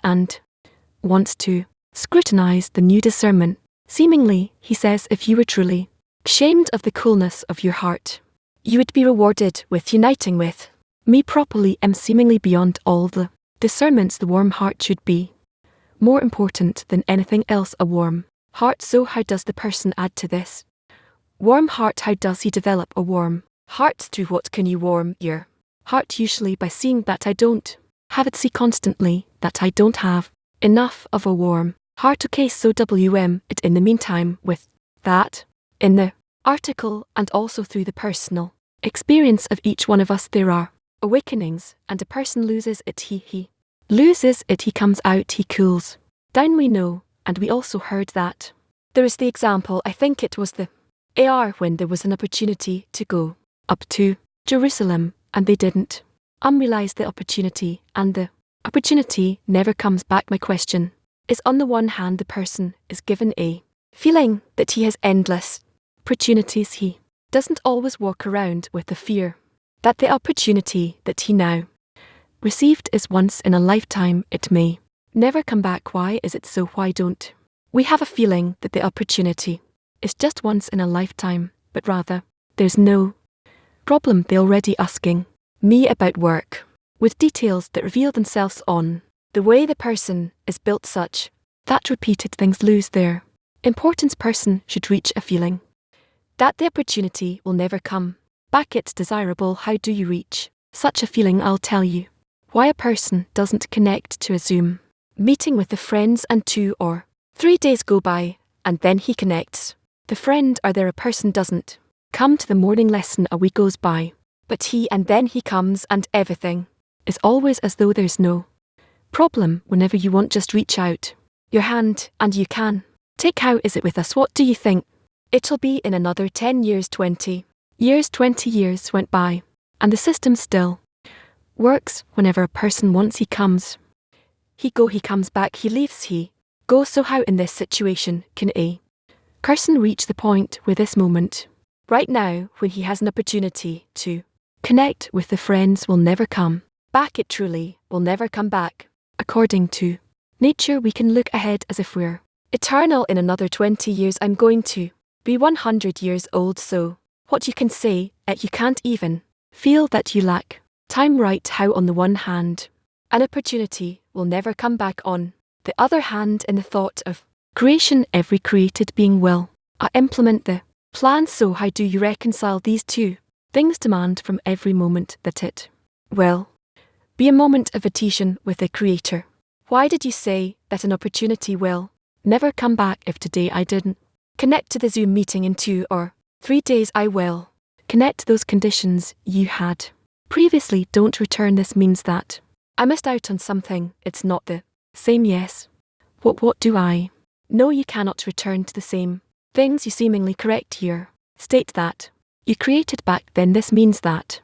wants to scrutinize the new discernment. Seemingly, he says, if you were truly ashamed of the coolness of your heart, you would be rewarded with uniting with me properly. Seemingly beyond all the discernments, the warm heart should be more important than anything else. A warm heart. So how does the person add to this warm heart? How does he develop a warm heart? Through what can you warm your heart? Usually by seeing that I don't have it. See constantly that I don't have enough of a warm heart. Okay, so it in the meantime with that in the article, and also through the personal experience of each one of us, there are awakenings, and a person loses it. He loses it. He comes out, he cools down. We know, and we also heard that there is the example, I think it was the AR, when there was an opportunity to go up to Jerusalem, and they didn't realize the opportunity, and the opportunity never comes back. My question is, on the one hand, the person is given a feeling that he has endless opportunities. He doesn't always walk around with the fear that the opportunity that he now received is once in a lifetime. It may never come back. Why is it so? Why don't we have a feeling that the opportunity is just once in a lifetime, but rather there's no problem? They're already asking me about work with details that reveal themselves on the way the person is built, such that repeated things lose their importance. Person should reach a feeling that the opportunity will never come back. It's desirable. How do you reach such a feeling? I'll tell you why. A person doesn't connect to a Zoom meeting with the friends, and 2 or 3 days go by, and then he connects the friend, or there a person doesn't come to the morning lesson. A week goes by, but and then he comes, and everything is always as though there's no problem whenever you want, just reach out your hand and you can. Take how is it with us? What do you think? It'll be in another 10 years, 20 years. 20 years went by, and the system still works. Whenever a person wants, he comes. He go, he comes back, he leaves, he goes. So how in this situation can a person reach the point where this moment, right now, when he has an opportunity to connect with the friends, will never come back? It truly will never come back. According to nature, we can look ahead as if we're eternal. In another 20 years, I'm going to be 100 years old. So what you can say, you can't even feel that you lack time, right? How on the one hand, an opportunity will never come back, on the other hand, in the thought of creation, every created being will implement the plan. So how do you reconcile these two things? Demand from every moment that it will be a moment of attention with the Creator. Why did you say that an opportunity will never come back? If today I didn't connect to the Zoom meeting, in 2 or 3 days I will connect. Those conditions you had previously don't return. This means that I missed out on something. It's not the same. Yes. What do I know? You cannot return to the same things. You seemingly correct here. State that you created back then. This means that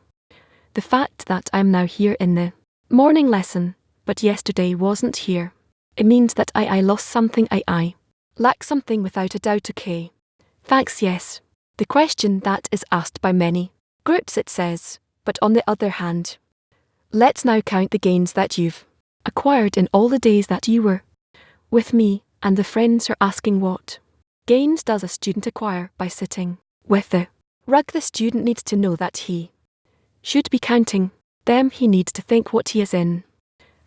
the fact that I'm now here in the morning lesson, but yesterday wasn't here, it means that I lost something. I lack something without a doubt. Okay. Thanks. Yes. The question that is asked by many groups, it says, but on the other hand, let's now count the gains that you've acquired in all the days that you were with me. And the friends are asking, what gains does a student acquire by sitting with the rug? The student needs to know that he should be counting them. He needs to think what he has in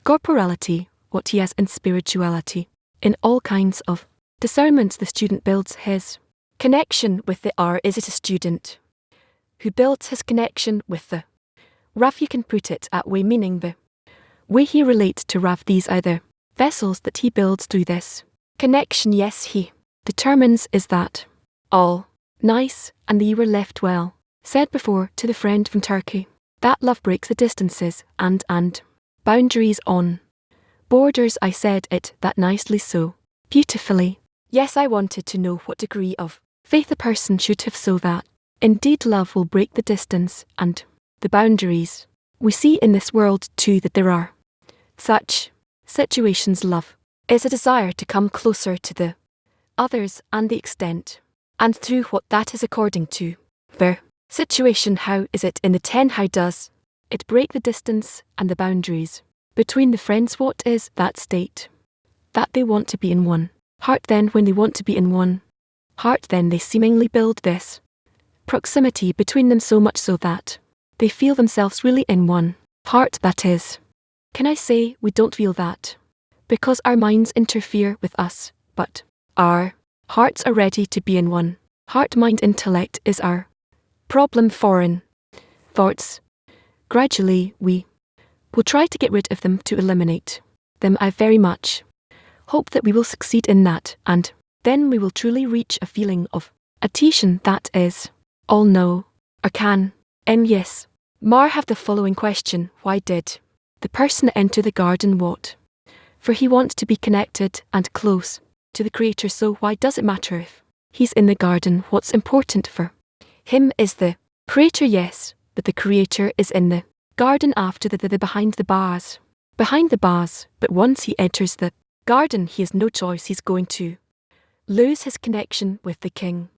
corporality, what he has in spirituality. In all kinds of discernments, the student builds his connection with the R. Is it a student who builds his connection with the Rav? You can put it that way, meaning the way he relates to Rav. These are the vessels that he builds through this connection. Yes, he determines is that all nice, and you were left well. Said before to the friend from Turkey that love breaks the distances and boundaries on borders. I said it that nicely, so beautifully. Yes, I wanted to know what degree of faith a person should have, so that indeed love will break the distance and the boundaries. We see in this world too that there are such situations. Love is a desire to come closer to the others and the extent and through what that is according to their situation. How is it in the 10? How does it break the distance and the boundaries between the friends? What is that state? That they want to be in one heart. Then when they want to be in one heart, then they seemingly build this proximity between them, so much so that they feel themselves really in one heart. That is, can I say we don't feel that because our minds interfere with us, but our hearts are ready to be in one heart. Mind, intellect is our problem. Foreign thoughts, gradually we will try to get rid of them, to eliminate them. I very much hope that we will succeed in that, and then we will truly reach a feeling of attention that is all know or can. And yes, Mar have the following question: why did the person enter the garden? What? For he wants to be connected and close to the Creator. So why does it matter if he's in the garden? What's important for him is the Creator. Yes, but the Creator is in the garden after the behind the bars. Behind the bars, but once he enters the garden, he has no choice. He's going to lose his connection with the King,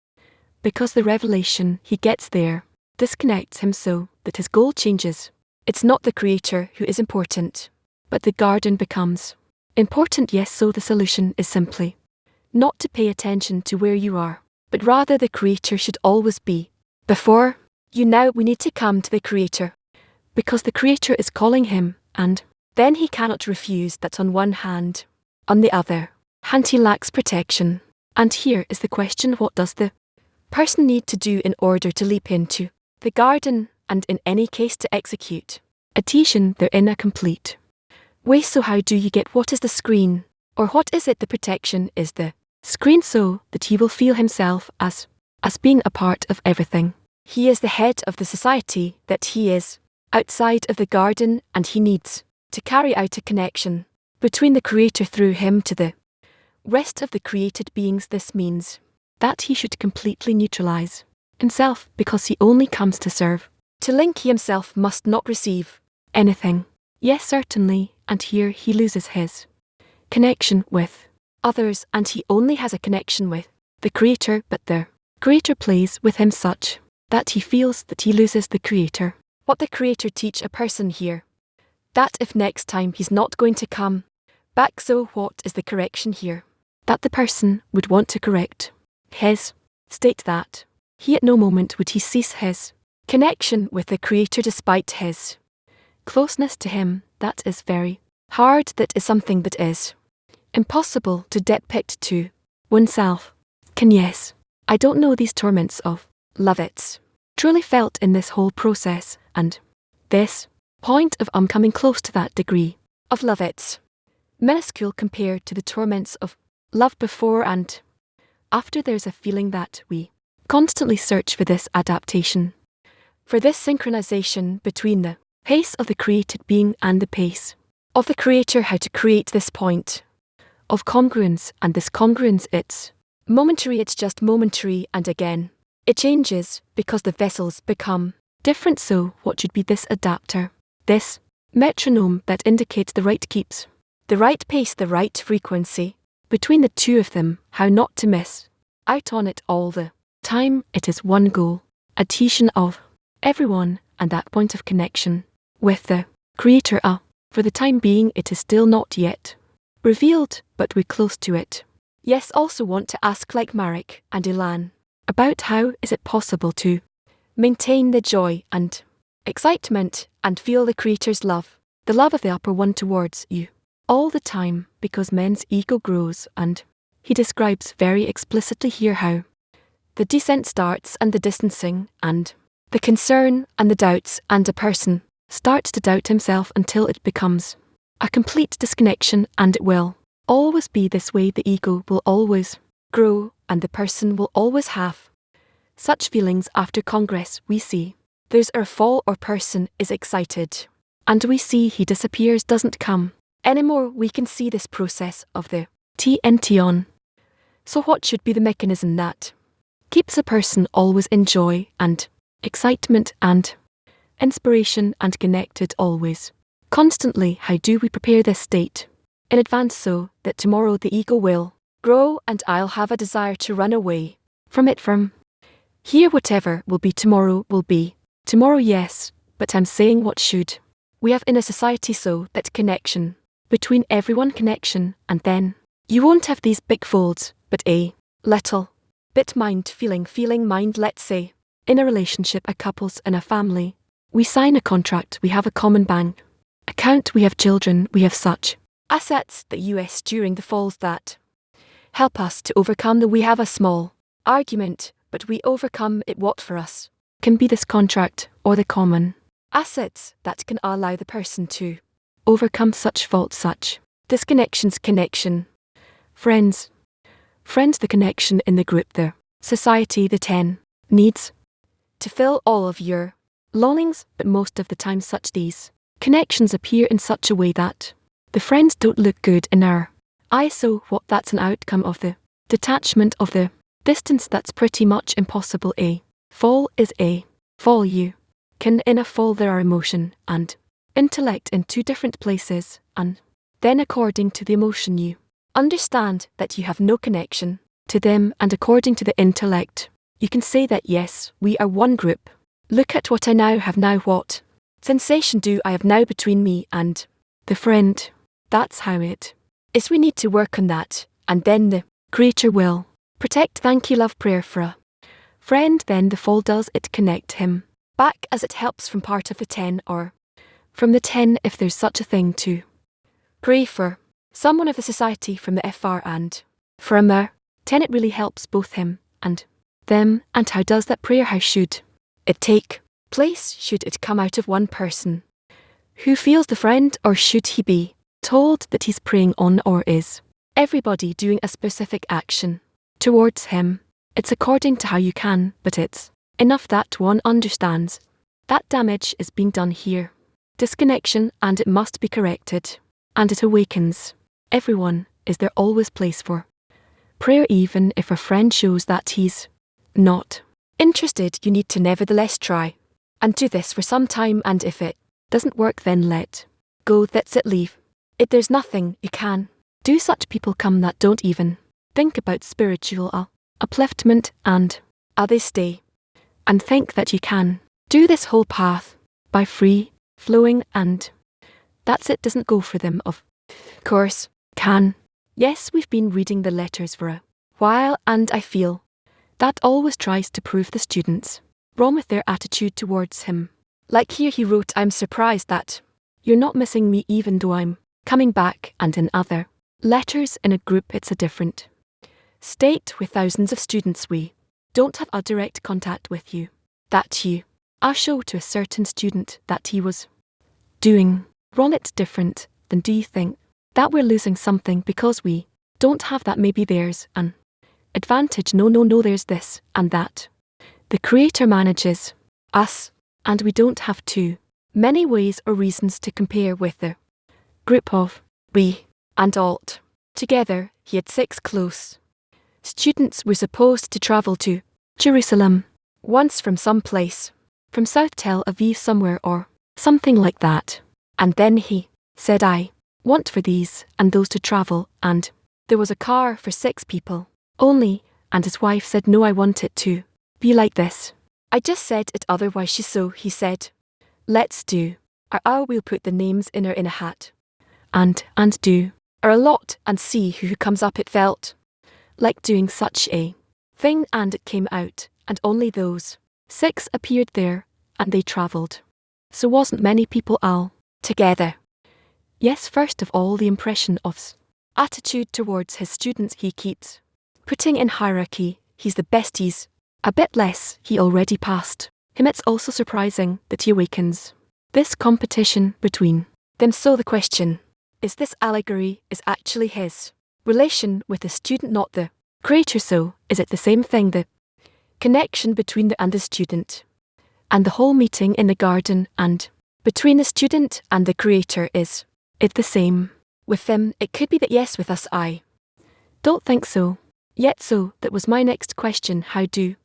because the revelation he gets there disconnects him so that his goal changes. It's not the Creator who is important, but the garden becomes important. Yes, so the solution is simply not to pay attention to where you are, but rather the Creator should always be before you. Now we need to come to the Creator, because the Creator is calling him, and then he cannot refuse that on one hand. On the other hand, he lacks protection. And here is the question: what does the person need to do in order to leap into the garden, and in any case to execute attention there in a complete way? So how do you get what is the screen? Or what is it? The protection is the screen, so that he will feel himself as being a part of everything. He is the head of the society that he is outside of the garden, and he needs to carry out a connection between the Creator through him to the rest of the created beings. This means that he should completely neutralize himself because he only comes to serve. To link, he himself must not receive anything. Yes, certainly, and here he loses his connection with others, and he only has a connection with the Creator, but the Creator plays with him such that he feels that he loses the Creator. What the Creator teach a person here? That if next time he's not going to come back, so what is the correction here? That the person would want to correct his state, that he at no moment would he cease his connection with the Creator despite his closeness to him. That is very hard. That is something that is impossible to depict to oneself. Yes, I don't know these torments of love. It's truly felt in this whole process, and this point of coming close to that degree of love, it's minuscule compared to the torments of love before and after. There's a feeling that we constantly search for this adaptation, for this synchronization between the pace of the created being and the pace of the Creator, how to create this point of congruence, and this congruence, it's momentary, it's just momentary, and again it changes because the vessels become different. So what should be this adapter, this metronome that indicates the right keeps the right pace, the right frequency between the two of them, how not to miss out on it all the time. It is one goal, adhesion of everyone, and that point of connection with the Creator. For the time being it is still not yet revealed, but we're close to it. Yes, also want to ask, like Marek and Ilan, about how is it possible to maintain the joy and excitement and feel the Creator's love, the love of the upper one towards you all the time, because men's ego grows, and he describes very explicitly here how the descent starts and the distancing and the concern and the doubts, and a person starts to doubt himself until it becomes a complete disconnection, and it will always be this way. The ego will always grow, and the person will always have such feelings after Congress. We see there's a fall, or person is excited, and we see he disappears, doesn't come anymore. We can see this process of the TNT on. So what should be the mechanism that keeps a person always in joy and excitement and inspiration and connected always, constantly? How do we prepare this state in advance so that tomorrow the ego will grow and I'll have a desire to run away from it, from here? Whatever will be tomorrow will be tomorrow, yes, but I'm saying what should we have in a society so that connection between everyone, connection, and then you won't have these big folds, but a little bit mind, feeling mind. Let's say in a relationship, a couple's in a family, we sign a contract, we have a common bank account, we have children, we have such assets that US during the falls that help us to overcome we have a small argument, but we overcome it. What for us can be this contract or the common assets that can allow the person to overcome such faults, such disconnections. Connection, friends, the connection in the group, the society, the 10 needs to fill all of your longings, but most of the time such these connections appear in such a way that the friends don't look good in our eyes. So what that's an outcome of the detachment, of the distance. That's pretty much impossible. A fall is a fall. You can in a fall there are emotion and intellect in two different places, and then according to the emotion you understand that you have no connection to them, and according to the intellect you can say that yes, we are one group. Look at what I now have. Now what sensation do I have now between me and the friend? That's how it is. We need to work on that, and then the Creator will protect. Thank you, love. Prayer for a friend. Then the fall does it connect him back, as it helps from part of the 10, or from the 10 if there's such a thing, to pray for someone of the society from the FR, and from a 10 it really helps both him and them. And how does that prayer, how should it take place? Should it come out of one person who feels the friend, or should he be told that he's praying on, or is everybody doing a specific action towards him? It's according to how you can, but it's enough that one understands That damage is being done here. Disconnection, and it must be corrected. And it awakens. Everyone, is there always place for prayer even if a friend shows that he's not interested? You need to nevertheless try. And do this for some time, and if it doesn't work, then let go. That's it, leave it. There's nothing you can do. Such people come that don't even think about spiritual upliftment, and they stay and think that you can do this whole path by free flowing, and that's it. Doesn't go for them, of course. Can. Yes, we've been reading the letters for a while, and I feel that always tries to prove the students wrong with their attitude towards him. Like here he wrote, I'm surprised that you're not missing me even though I'm coming back, and in other letters in a group it's a different state with thousands of students. We don't have a direct contact with you. That you are show to a certain student that he was doing wrong. It's different. Then do you think that we're losing something because we don't have that? Maybe there's an advantage. No, there's this and that. The Creator manages us, and we don't have too many ways or reasons to compare with the group of we and alt. Together, he had 6 close students were supposed to travel to Jerusalem once from some place, from South Tel Aviv somewhere or something like that. And then he said, I want for these and those to travel, and there was a car for 6 people only, and his wife said, no, I want it to be like this. I just said it otherwise. So he said, let's do we'll put the names in a hat and do a lot and see who comes up. It felt like doing such a thing, and it came out, and only those 6 appeared there, and they travelled. So wasn't many people all together. Yes, first of all, the impression of attitude towards his students he keeps putting in hierarchy. He's the best, he's a bit less, he already passed him. It's also surprising that he awakens this competition between them. So the question is, this allegory is actually his relation with the student, not the Creator. So is it the same thing, the connection between the and the student, and the whole meeting in the garden, and between the student and the Creator? Is it the same with them? It could be that yes. With us, I don't think so yet. So that was my next question. How do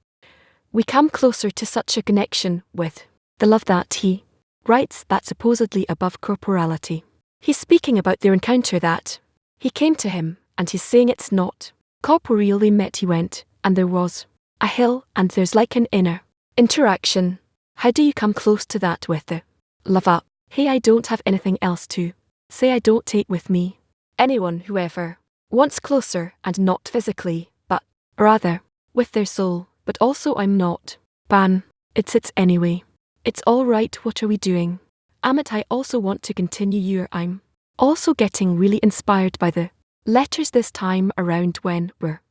we come closer to such a connection with the love that he writes, that supposedly above corporality? He's speaking about their encounter, that he came to him, and he's saying it's not corporeal. They met, he went, and there was a hill, and there's like an inner interaction. How do you come close to that with the love up? Hey, I don't have anything else to say. I don't take with me anyone, whoever wants closer, and not physically, but rather with their soul. But also I'm not ban. It's anyway. It's all right. What are we doing? Amit, I also want to continue your. I'm also getting really inspired by the letters this time around when we're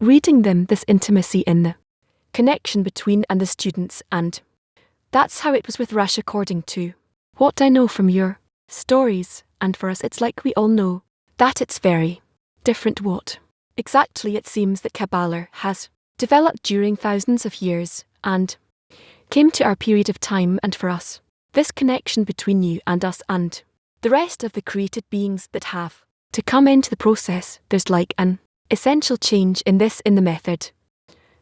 reading them. This intimacy in the connection between and the students, and that's how it was with Rash according to what I know from your stories. And for us it's like we all know that it's very different. What exactly? It seems that Kabbalah has developed during thousands of years and came to our period of time, and for us, this connection between you and us and the rest of the created beings that have to come into the process, there's like an essential change in this, in the method.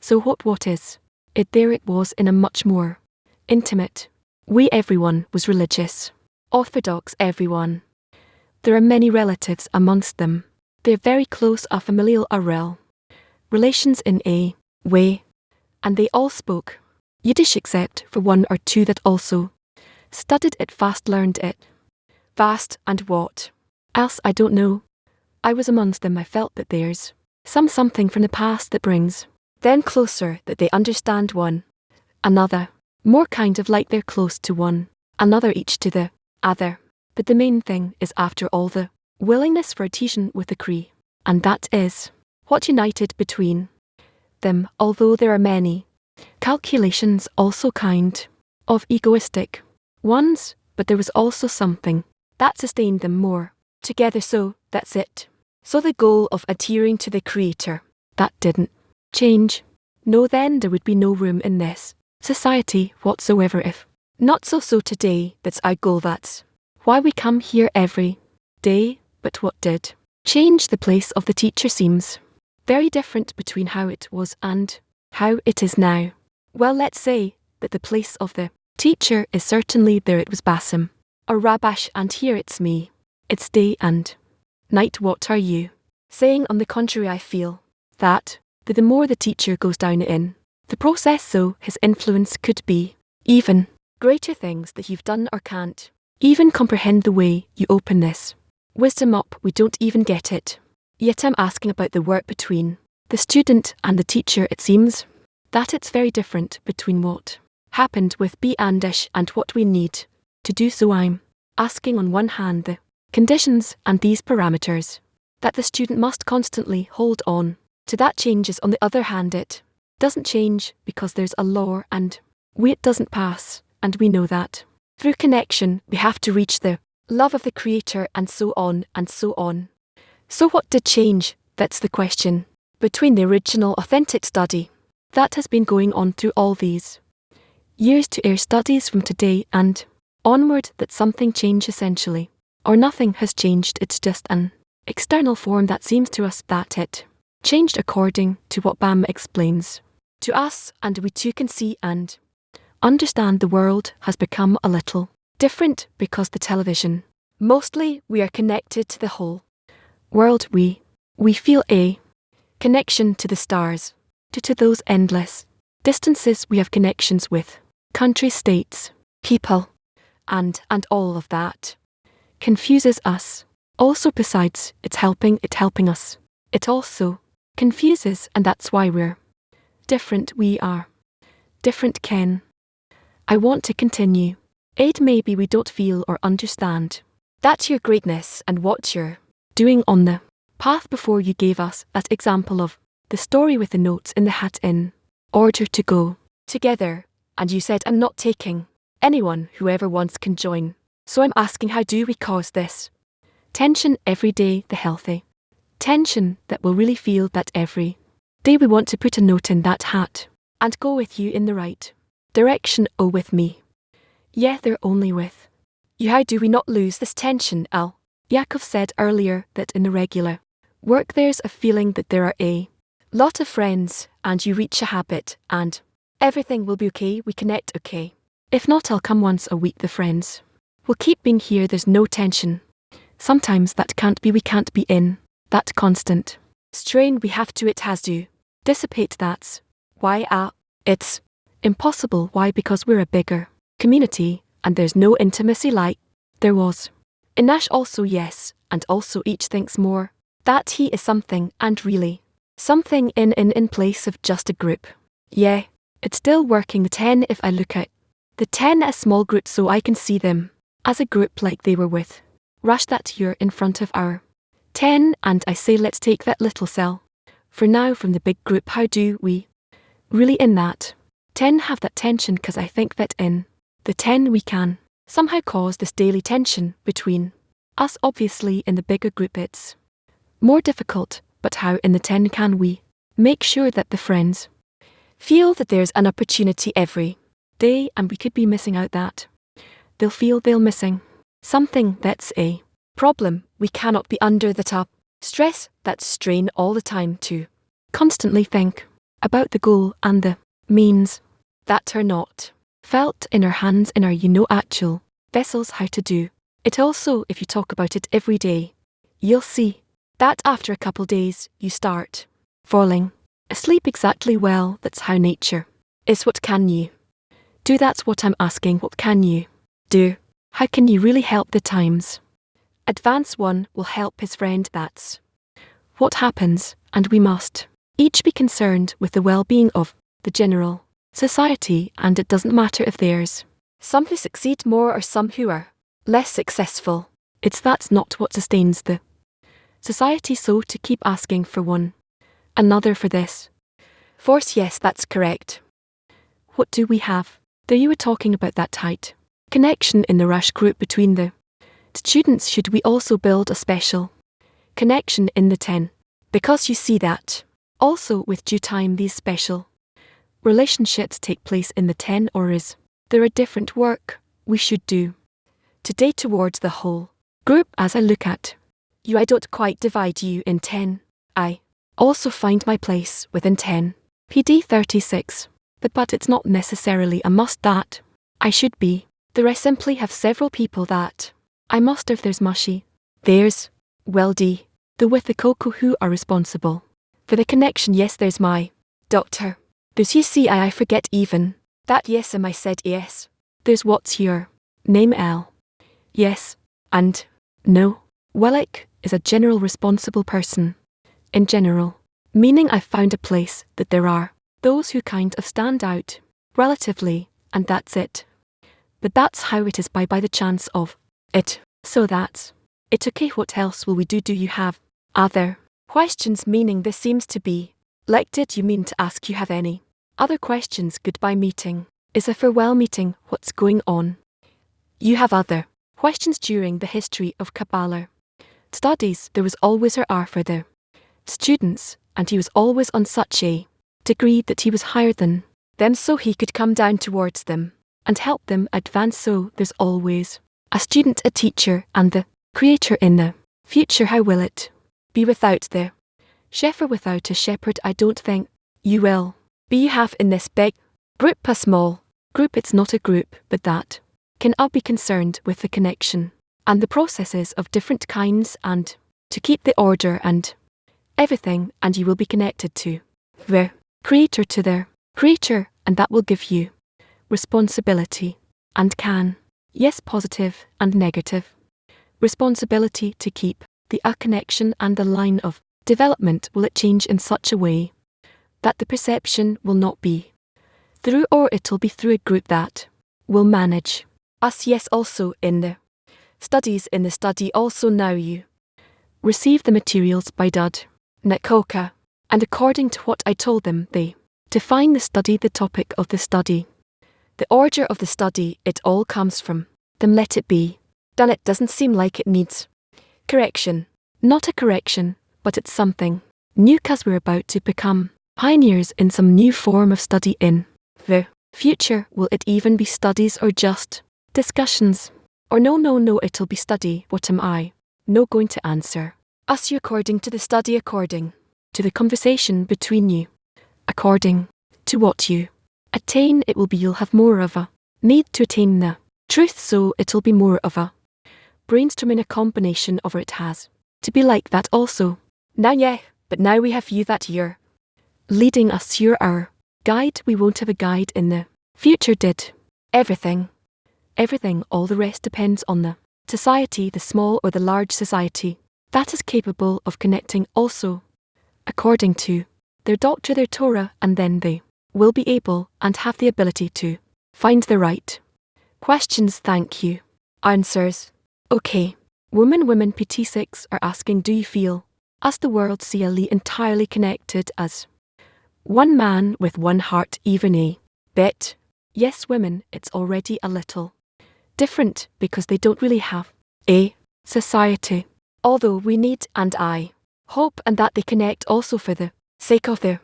So what is it? There it was in a much more intimate way. Everyone was religious, orthodox, everyone. There are many relatives amongst them. They're very close, a familial relations in a way, and they all spoke Yiddish except for 1 or 2 that also studied it fast, learned it fast, and what else I don't know. I was amongst them. I felt that there's something from the past that brings them closer, that they understand one another more, kind of like they're close to one another, each to the other. But the main thing is, after all, the willingness for adhesion with the Cree, and that is what united between them, although there are many calculations, also kind of egoistic ones, but there was also something that sustained them more together. So that's it. So the goal of adhering to the Creator, that didn't change. No, then there would be no room in this society whatsoever if Not so today, that's our goal, that's why we come here every day. But what did change the place of the teacher seems very different between how it was and how it is now. Well, let's say that the place of the teacher is certainly there. It was Basim or Rabash, and here it's me. It's day and night. What are you saying? On the contrary, I feel that the more the teacher goes down in the process, so his influence could be even greater. Things that you've done or can't even comprehend the way you open this wisdom up. We don't even get it. Yet I'm asking about the work between the student and the teacher. It seems that it's very different between what happened with B and Ish and what we need to do. So I'm asking, on one hand, the conditions and these parameters that the student must constantly hold on to, that changes. On the other hand, it doesn't change because there's a law and it doesn't pass, and we know that through connection we have to reach the love of the Creator, and so on and so on. So what did change? That's the question. Between the original authentic study that has been going on through all these years to air studies from today and onward, that something changed essentially, or nothing has changed. It's just an external form that seems to us that it changed according to what Bam explains to us, and we too can see and understand the world has become a little different because the television. Mostly we are connected to the whole world. We feel a connection to the stars, to those endless distances. We have connections with countries, states, people, and all of that confuses us. Also, besides it's helping us, it also confuses, and that's why we're different. We are different, Ken. I want to continue. Aid, maybe we don't feel or understand that's your greatness and what you're doing on the path. Before you gave us that example of the story with the notes in the hat in order to go together, and you said, I'm not taking anyone, whoever wants can join. So I'm asking, how do we cause this tension every day, the healthy tension that will really feel that every day we want to put a note in that hat and go with you in the right direction? Oh, with me. Yeah, they're only with you. How do we not lose this tension? Al Yakov said earlier that in the regular work there's a feeling that there are a lot of friends, and you reach a habit and everything will be okay. We connect, okay. If not, I'll come once a week. The friends will keep being here. There's no tension. Sometimes that can't be. We can't be in that constant strain. We have to. It has to dissipate. That's why it's impossible. Why? Because we're a bigger community and there's no intimacy like there was in Nash. Also, yes, and also each thinks more that he is something, and really something in place of just a group. Yeah, it's still working. The 10, if I look at the 10 as small groups, so I can see them as a group like they were with Rush, that you're in front of our 10, and I say let's take that little cell for now from the big group. How do we really in that 10 have that tension? Because I think that in the 10 we can somehow cause this daily tension between us. Obviously in the bigger group it's more difficult, but how in the 10 can we make sure that the friends feel that there's an opportunity every day, and we could be missing out that they'll feel they're missing something. That's a problem. We cannot be under the top stress, that strain all the time to constantly think about the goal and the means that are not felt in our hands, in our actual vessels. How to do it also, if you talk about it every day, you'll see that after a couple days you start falling asleep. Exactly. Well, that's how nature is. What can you do? That's what I'm asking. What can you do? How can you really help the times advance? One will help his friend. That's what happens, and we must each be concerned with the well-being of the general society, and it doesn't matter if there's some who succeed more or some who are less successful. That's not what sustains the society. So to keep asking for one another for this force. Yes, that's correct. What do we have? There you were talking about that tight connection in the Rush group between the students. Should we also build a special connection in the 10? Because you see that also with due time these special relationships take place in the 10, or is There are different work we should do today towards the whole group. As I look at you, I don't quite divide you in 10. I also find my place within 10. PD 36. But it's not necessarily a must that I should be. There I simply have several people that I must. If there's mushy, there's, well, the with the cocoa who are responsible for the connection. Yes, there's my doctor. There's you see I forget even that. Yes, I said yes. There's what's your name L. Yes. And no. Wellick is a general responsible person. In general. Meaning I've found a place that there are those who kind of stand out relatively, and that's it. But that's how it is by the chance of it. So that's it. Okay, what else will we do? Do you have other questions? Meaning this seems to be like, did you mean to ask you have any other questions? Goodbye meeting is a farewell meeting. What's going on? You have other questions. During the history of Kabbalah studies, there was always R for the students, and he was always on such a degree that he was higher than them, so he could come down towards them and help them advance. So there's always a student, a teacher, and the creator in the future. How will it be without the shepherd? Without a shepherd, I don't think you will be. You have in this big group a small group. It's not a group, but that can all be concerned with the connection and the processes of different kinds, and to keep the order and everything, and you will be connected to the creator, to their creator, and that will give you responsibility and can, yes, positive and negative responsibility to keep the connection and the line of development. Will it change in such a way that the perception will not be through, or it'll be through a group that will manage us? Yes, also in the studies, in the study also now you receive the materials by Dud Nakoka, and according to what I told them, they define the study, the topic of the study, the order of the study. It all comes from them. Let it be done. It doesn't seem like it needs correction. Not a correction, but it's something new, 'cause we're about to become pioneers in some new form of study in the future. Will it even be studies or just discussions? Or no, it'll be study. What am I no going to answer us you according to the study, according to the conversation between you, according to what you attain? It will be you'll have more of a need to attain the truth, so it'll be more of a brainstorming, a combination of it has to be like that also. Now yeah, but now we have you that you're leading us. You're our guide. We won't have a guide in the future. Did everything, all the rest depends on the society, the small or the large society that is capable of connecting also according to their doctor, their Torah, and then they will be able and have the ability to find the right questions. Thank you. Answers. Okay. Women PT6 are asking, do you feel as the world CLE entirely connected as one man with one heart? Even a bit. Yes, women, it's already a little different because they don't really have a society. Although we need, and I hope, and that they connect also for the sake of their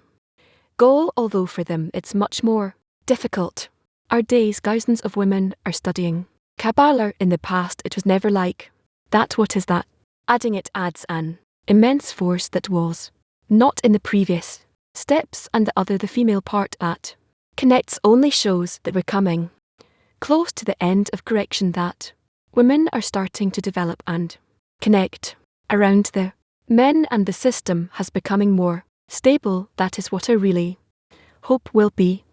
goal, although for them it's much more difficult. Our days, thousands of women are studying Kabbalah. In the past it was never like that. What is that? Adding it adds an immense force that was not in the previous steps, and the other, the female part that connects, only shows that we're coming close to the end of correction, that women are starting to develop and connect around the men, and the system has becoming more stable. That is what I really hope will be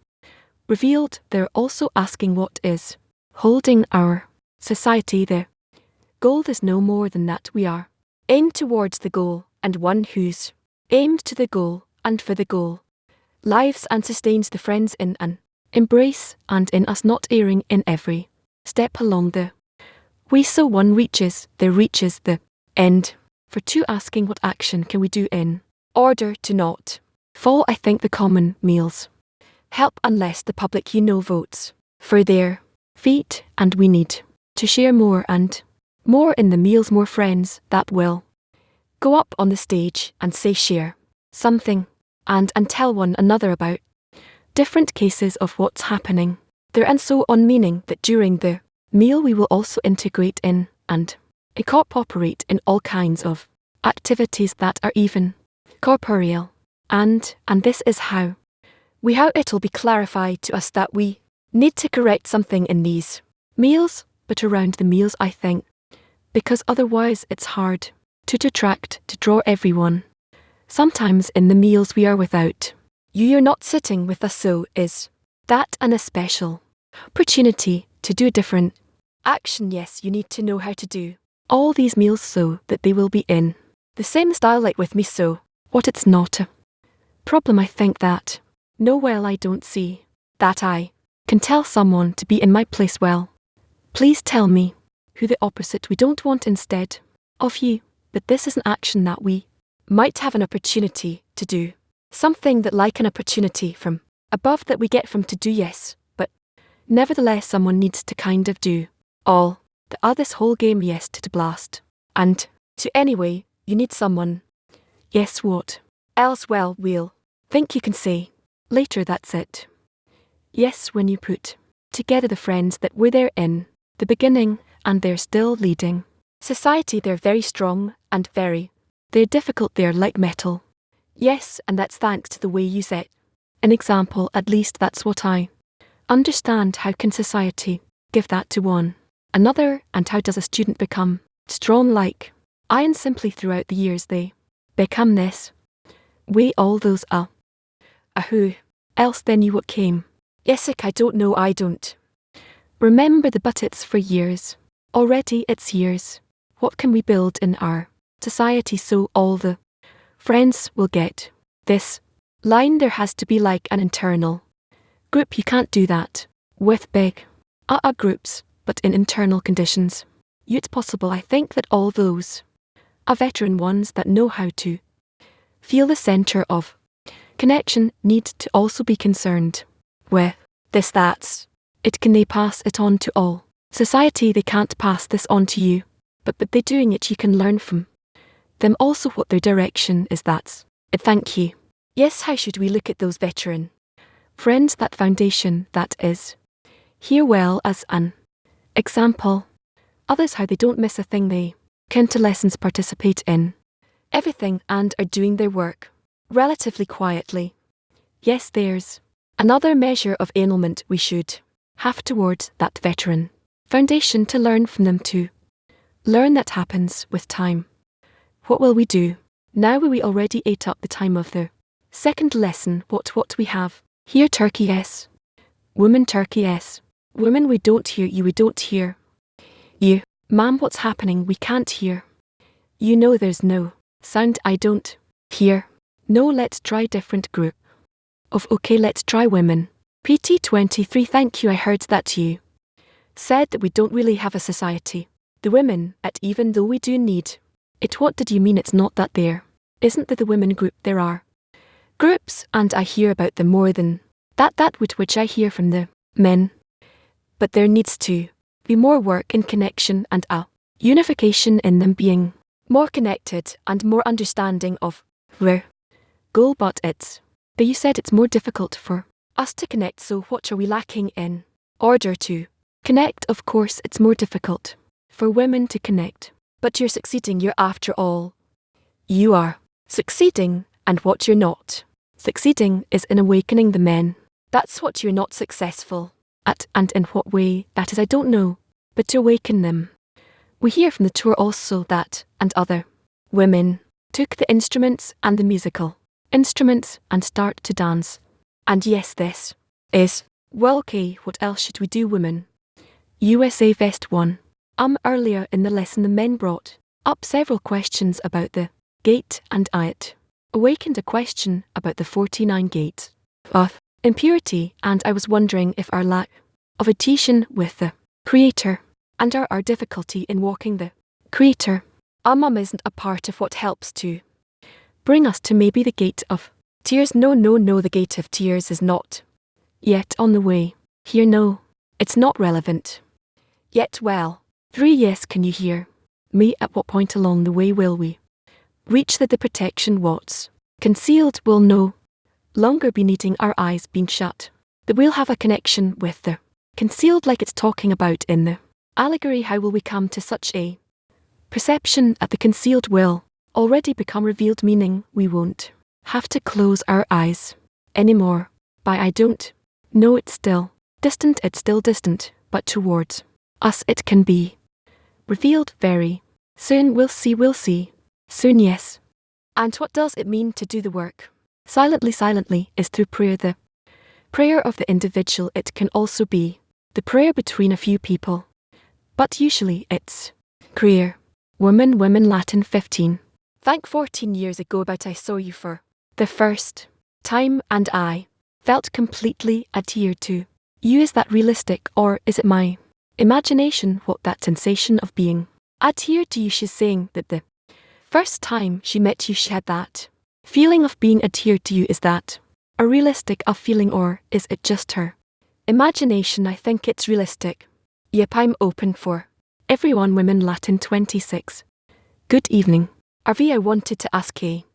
revealed. They're also asking what is holding our society. The goal is no more than that we are aimed towards the goal, and one who's aimed to the goal and for the goal lives and sustains the friends in an embrace, and in us not erring in every step along the way, so one reaches the end. For two, asking what action can we do in order to not fall? I think the common meals help, unless the public votes for their feet, and we need to share more and more in the meals, more friends that will go up on the stage and say share something and tell one another about different cases of what's happening there and so on, meaning that during the meal we will also integrate in and incorporate in all kinds of activities that are even corporeal. And this is how it'll be clarified to us that we need to correct something in these meals, but around the meals I think, because otherwise it's hard to detract, to draw everyone. Sometimes in the meals we are without you're not sitting with us, so is that an especial opportunity to do a different action. Yes, you need to know how to do all these meals so that they will be in the same style like with me, so what it's not a problem. I think that I don't see that I can tell someone to be in my place. Well, please tell me who the opposite we don't want instead of you, but this is an action that we might have an opportunity to do. Something that like an opportunity from above that we get from to do, yes, but nevertheless someone needs to kind of do all the others whole game, yes, to blast. And to anyway, you need someone. Yes, what else? Well, we'll think you can say later, that's it. Yes, when you put together the friends that were there in the beginning and they're still leading society, they're very strong and they're difficult, they're like metal. Yes, and that's thanks to the way you set an example, at least that's what I understand. How can society give that to one another, and how does a student become strong like iron? Simply throughout the years they become this way. All those who else then you what came? Yesic, I don't know, I don't remember but it's for years. Already it's years. What can we build in our society so all the friends will get this line? There has to be like an internal group. You can't do that with big groups, but in internal conditions it's possible. I think that all those veteran ones that know how to feel the center of connection need to also be concerned with this. That's it. Can they pass it on to all society? They can't pass this on to you, but they doing it, you can learn from them also what their direction is. That's it. Thank you. Yes, how should we look at those veteran friends, that foundation that is here? Well, as an example, others how they don't miss a thing, they can to lessons, participate in everything and are doing their work relatively quietly. Yes, there's another measure of annulment we should have towards that veteran foundation, to learn from them, to learn that happens with time. What will we do now? We already ate up the time of the second lesson. What we have here? Turkey, yes. Woman, turkey, yes. Women, we don't hear you, we don't hear you. Ma'am, what's happening? We can't hear you. Know there's no sound, I don't hear. No, let's try different group of okay, let's try women. PT 23, thank you, I heard that you said that we don't really have a society. The women, even though we do need it. What did you mean? It's not that there isn't the women group, there are groups, and I hear about them more than that which I hear from the men. But there needs to be more work in connection and a unification in them, being more connected and more understanding of where goal. But it's that you said it's more difficult for us to connect, so what are we lacking in order to connect? Of course it's more difficult for women to connect, but you're succeeding. You're, after all, you are succeeding, and what you're not succeeding is in awakening the men. That's what you're not successful at, and in what way that is I don't know, but to awaken them. We hear from the tour also that and other women took the instruments and the musical instruments and start to dance. And yes, this is well, okay, what else should we do? Women USA Vest 1. Earlier in the lesson the men brought up several questions about the gate, and it awakened a question about the 49 gates of impurity, and I was wondering if our lack of attention with the Creator and our difficulty in walking the Creator isn't a part of what helps to bring us to maybe the gate of tears. No, the gate of tears is not yet on the way here. No, it's not relevant yet. Well, 3. Yes, can you hear me? At what point along the way will we reach the protection? What's concealed will no longer be needing our eyes being shut, that we'll have a connection with the concealed like it's talking about in the allegory. How will we come to such a perception that the concealed will already become revealed, meaning we won't have to close our eyes anymore? By I don't know, it's still distant, but towards us it can be revealed very soon. We'll see, soon, yes. And what does it mean to do the work silently is through prayer, the prayer of the individual. It can also be the prayer between a few people, but usually it's prayer. Women, Latin 15. Thank 14 years ago about I saw you for the first time and I felt completely adhered to you. Is that realistic, or is it my imagination? What that sensation of being adhered to you? She's saying that the first time she met you, she had that feeling of being adhered to you. Is that a realistic feeling, or is it just her imagination? I think it's realistic. Yep, I'm open for everyone. Women, Latin 26. Good evening. RV, I wanted to ask a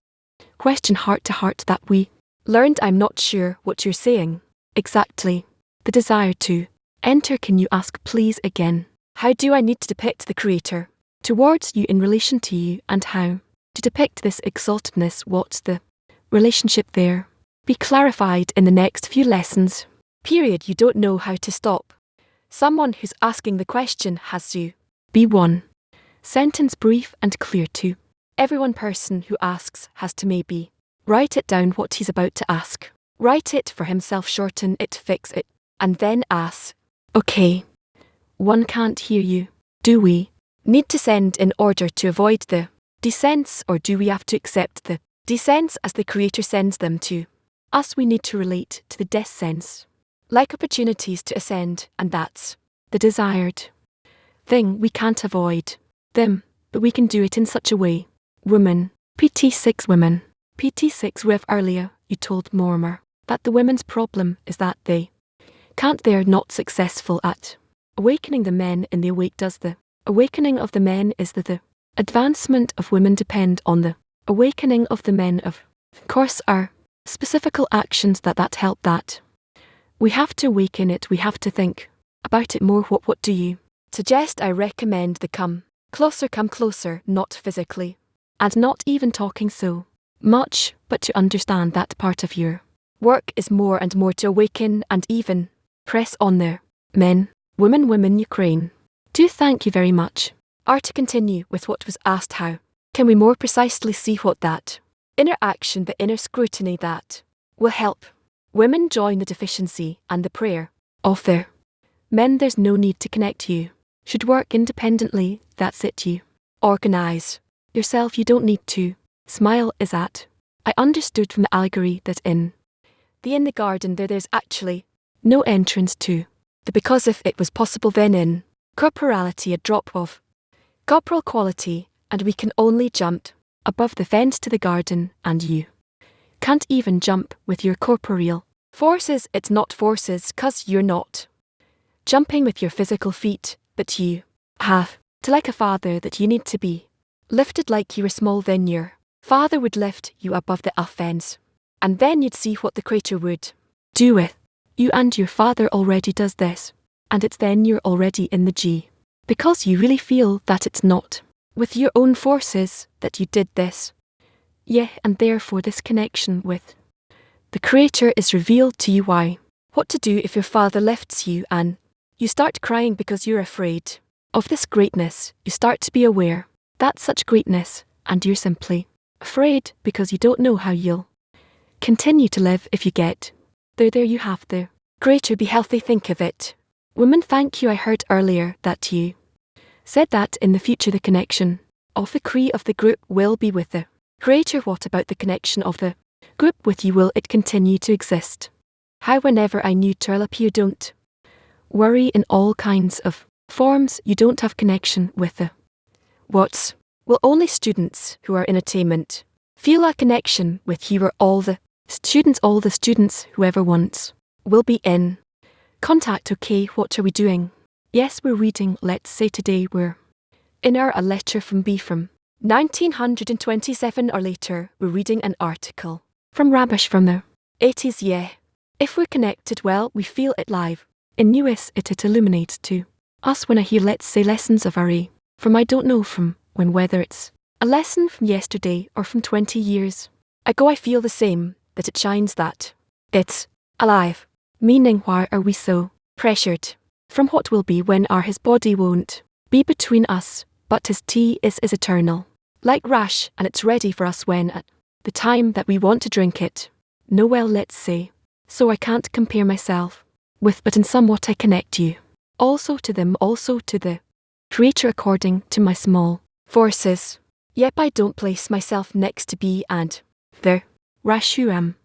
question heart to heart that we learned. I'm not sure what you're saying exactly. The desire to enter. Can you ask please again? How do I need to depict the Creator towards you in relation to you, and how to depict this exaltedness? What's the relationship there? Be clarified in the next few lessons. Period. You don't know how to stop someone who's asking the question. Has to be one sentence, brief and clear to everyone. Person who asks has to maybe write it down what he's about to ask. Write it for himself, shorten it, fix it, and then ask. Okay. One can't hear you. Do we need to send in order to avoid the descents, or do we have to accept the descents as the Creator sends them to us? We need to relate to the descents like opportunities to ascend, and that's the desired thing. We can't avoid them, but we can do it in such a way. Women, PT6. Women, PT6. With earlier, you told Mormer that the women's problem is that they're not successful at awakening the men in the awake. Does the awakening of the men is the advancement of women depend on the awakening of the men? Of course, are specific actions that help that. We have to awaken it. We have to think about it more. What do you suggest? I recommend the come closer, not physically, and not even talking so much, but to understand that part of your work is more and more to awaken and even press on the men. Women, Ukraine. Do thank you very much. Are to continue with what was asked, how can we more precisely see what that inner action, the inner scrutiny that will help women join the deficiency and the prayer of their men? There's no need to connect. You should work independently. That's it. You organize yourself. You don't need to smile. Is that I understood from the allegory that in the garden there's actually no entrance to the, because if it was possible, then in corporality a drop of corporal quality, and we can only jump above the fence to the garden, and you can't even jump with your corporeal forces. It's not forces, 'cause you're not jumping with your physical feet, but you have to, like a father, that you need to be lifted like you were small. Then your father would lift you above the fence, and then you'd see what the Creator would do with you. And your father already does this, and it's then you're already in the G, because you really feel that it's not with your own forces that you did this. Yeah, and therefore this connection with the Creator is revealed to you. Why? What to do if your father lifts you and you start crying because you're afraid of this greatness? You start to be aware that's such greatness, and you're simply afraid because you don't know how you'll continue to live if you get there. There you have the Creator. Be healthy. Think of it. Women, thank you. I heard earlier that you said that in the future the connection of the Cree of the group will be with the Creator. What about the connection of the group with you? Will it continue to exist? How? Whenever I knew turn up, you don't worry in all kinds of forms. You don't have connection with the what's. Will only students who are in attainment feel a connection with you, or all the students, whoever wants, will be in contact. Okay, what are we doing? Yes, we're reading. Let's say today we're in a letter from B from 1927 or later. We're reading an article from Rabish from the 80s. Yeah. If we're connected, well, we feel it live. In US it illuminates to us when I hear let's say lessons of RA, from I don't know from when whether it's a lesson from yesterday or from 20 years ago I feel the same, that it shines that it's alive, meaning why are we so pressured from what will be when our his body won't be between us, but his tea is eternal, like rash and it's ready for us when at the time that we want to drink it. No well let's say, so I can't compare myself with but in somewhat I connect you also to them, also to the Creator according to my small forces. Yet I don't place myself next to be and there, rash who am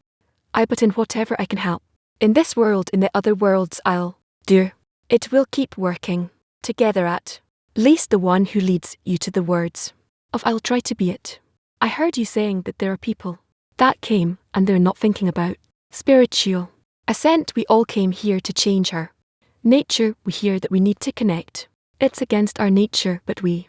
I but in whatever I can help. In this world, in the other worlds I'll do. It will keep working together at least the one who leads you to the words of I'll try to be it. I heard you saying that there are people that came and they're not thinking about spiritual ascent. We all came here to change her nature. We hear that we need to connect. It's against our nature, but we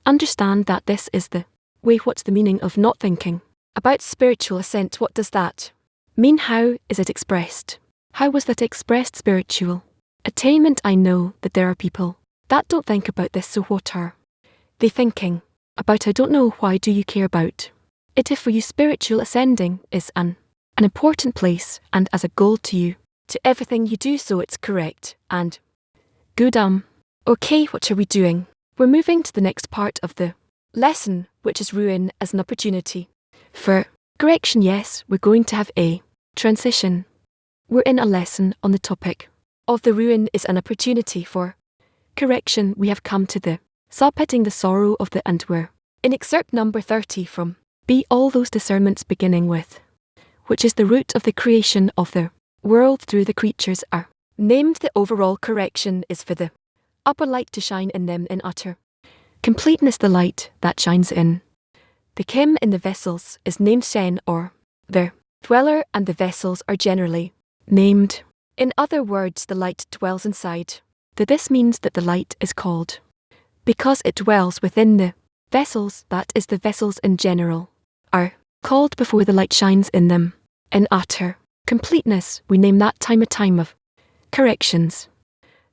understand that this is the way. What's the meaning of not thinking about spiritual ascent? What does that mean? How is it expressed? How was that expressed? Spiritual attainment. I know that there are people that don't think about this, so what are they thinking about? I don't know. Why do you care about it if for you spiritual ascending is an important place and as a goal to you, to everything you do, so it's correct and good. Okay, what are we doing? We're moving to the next part of the lesson, which is ruin as an opportunity for correction. Yes, we're going to have a transition. We're in a lesson on the topic of the ruin is an opportunity for correction. We have come to the subheading the sorrow of the, and we're in excerpt number 30 from B. All those discernments beginning with, which is the root of the creation of the world through the creatures are named. The overall correction is for the upper light to shine in them in utter completeness. The light that shines in the Kim in the vessels is named Shen, or the dweller, and the vessels are generally named. In other words, the light dwells inside. This means that the light is called because it dwells within the vessels, that is, the vessels in general are called before the light shines in them. In utter completeness, we name that time a time of corrections.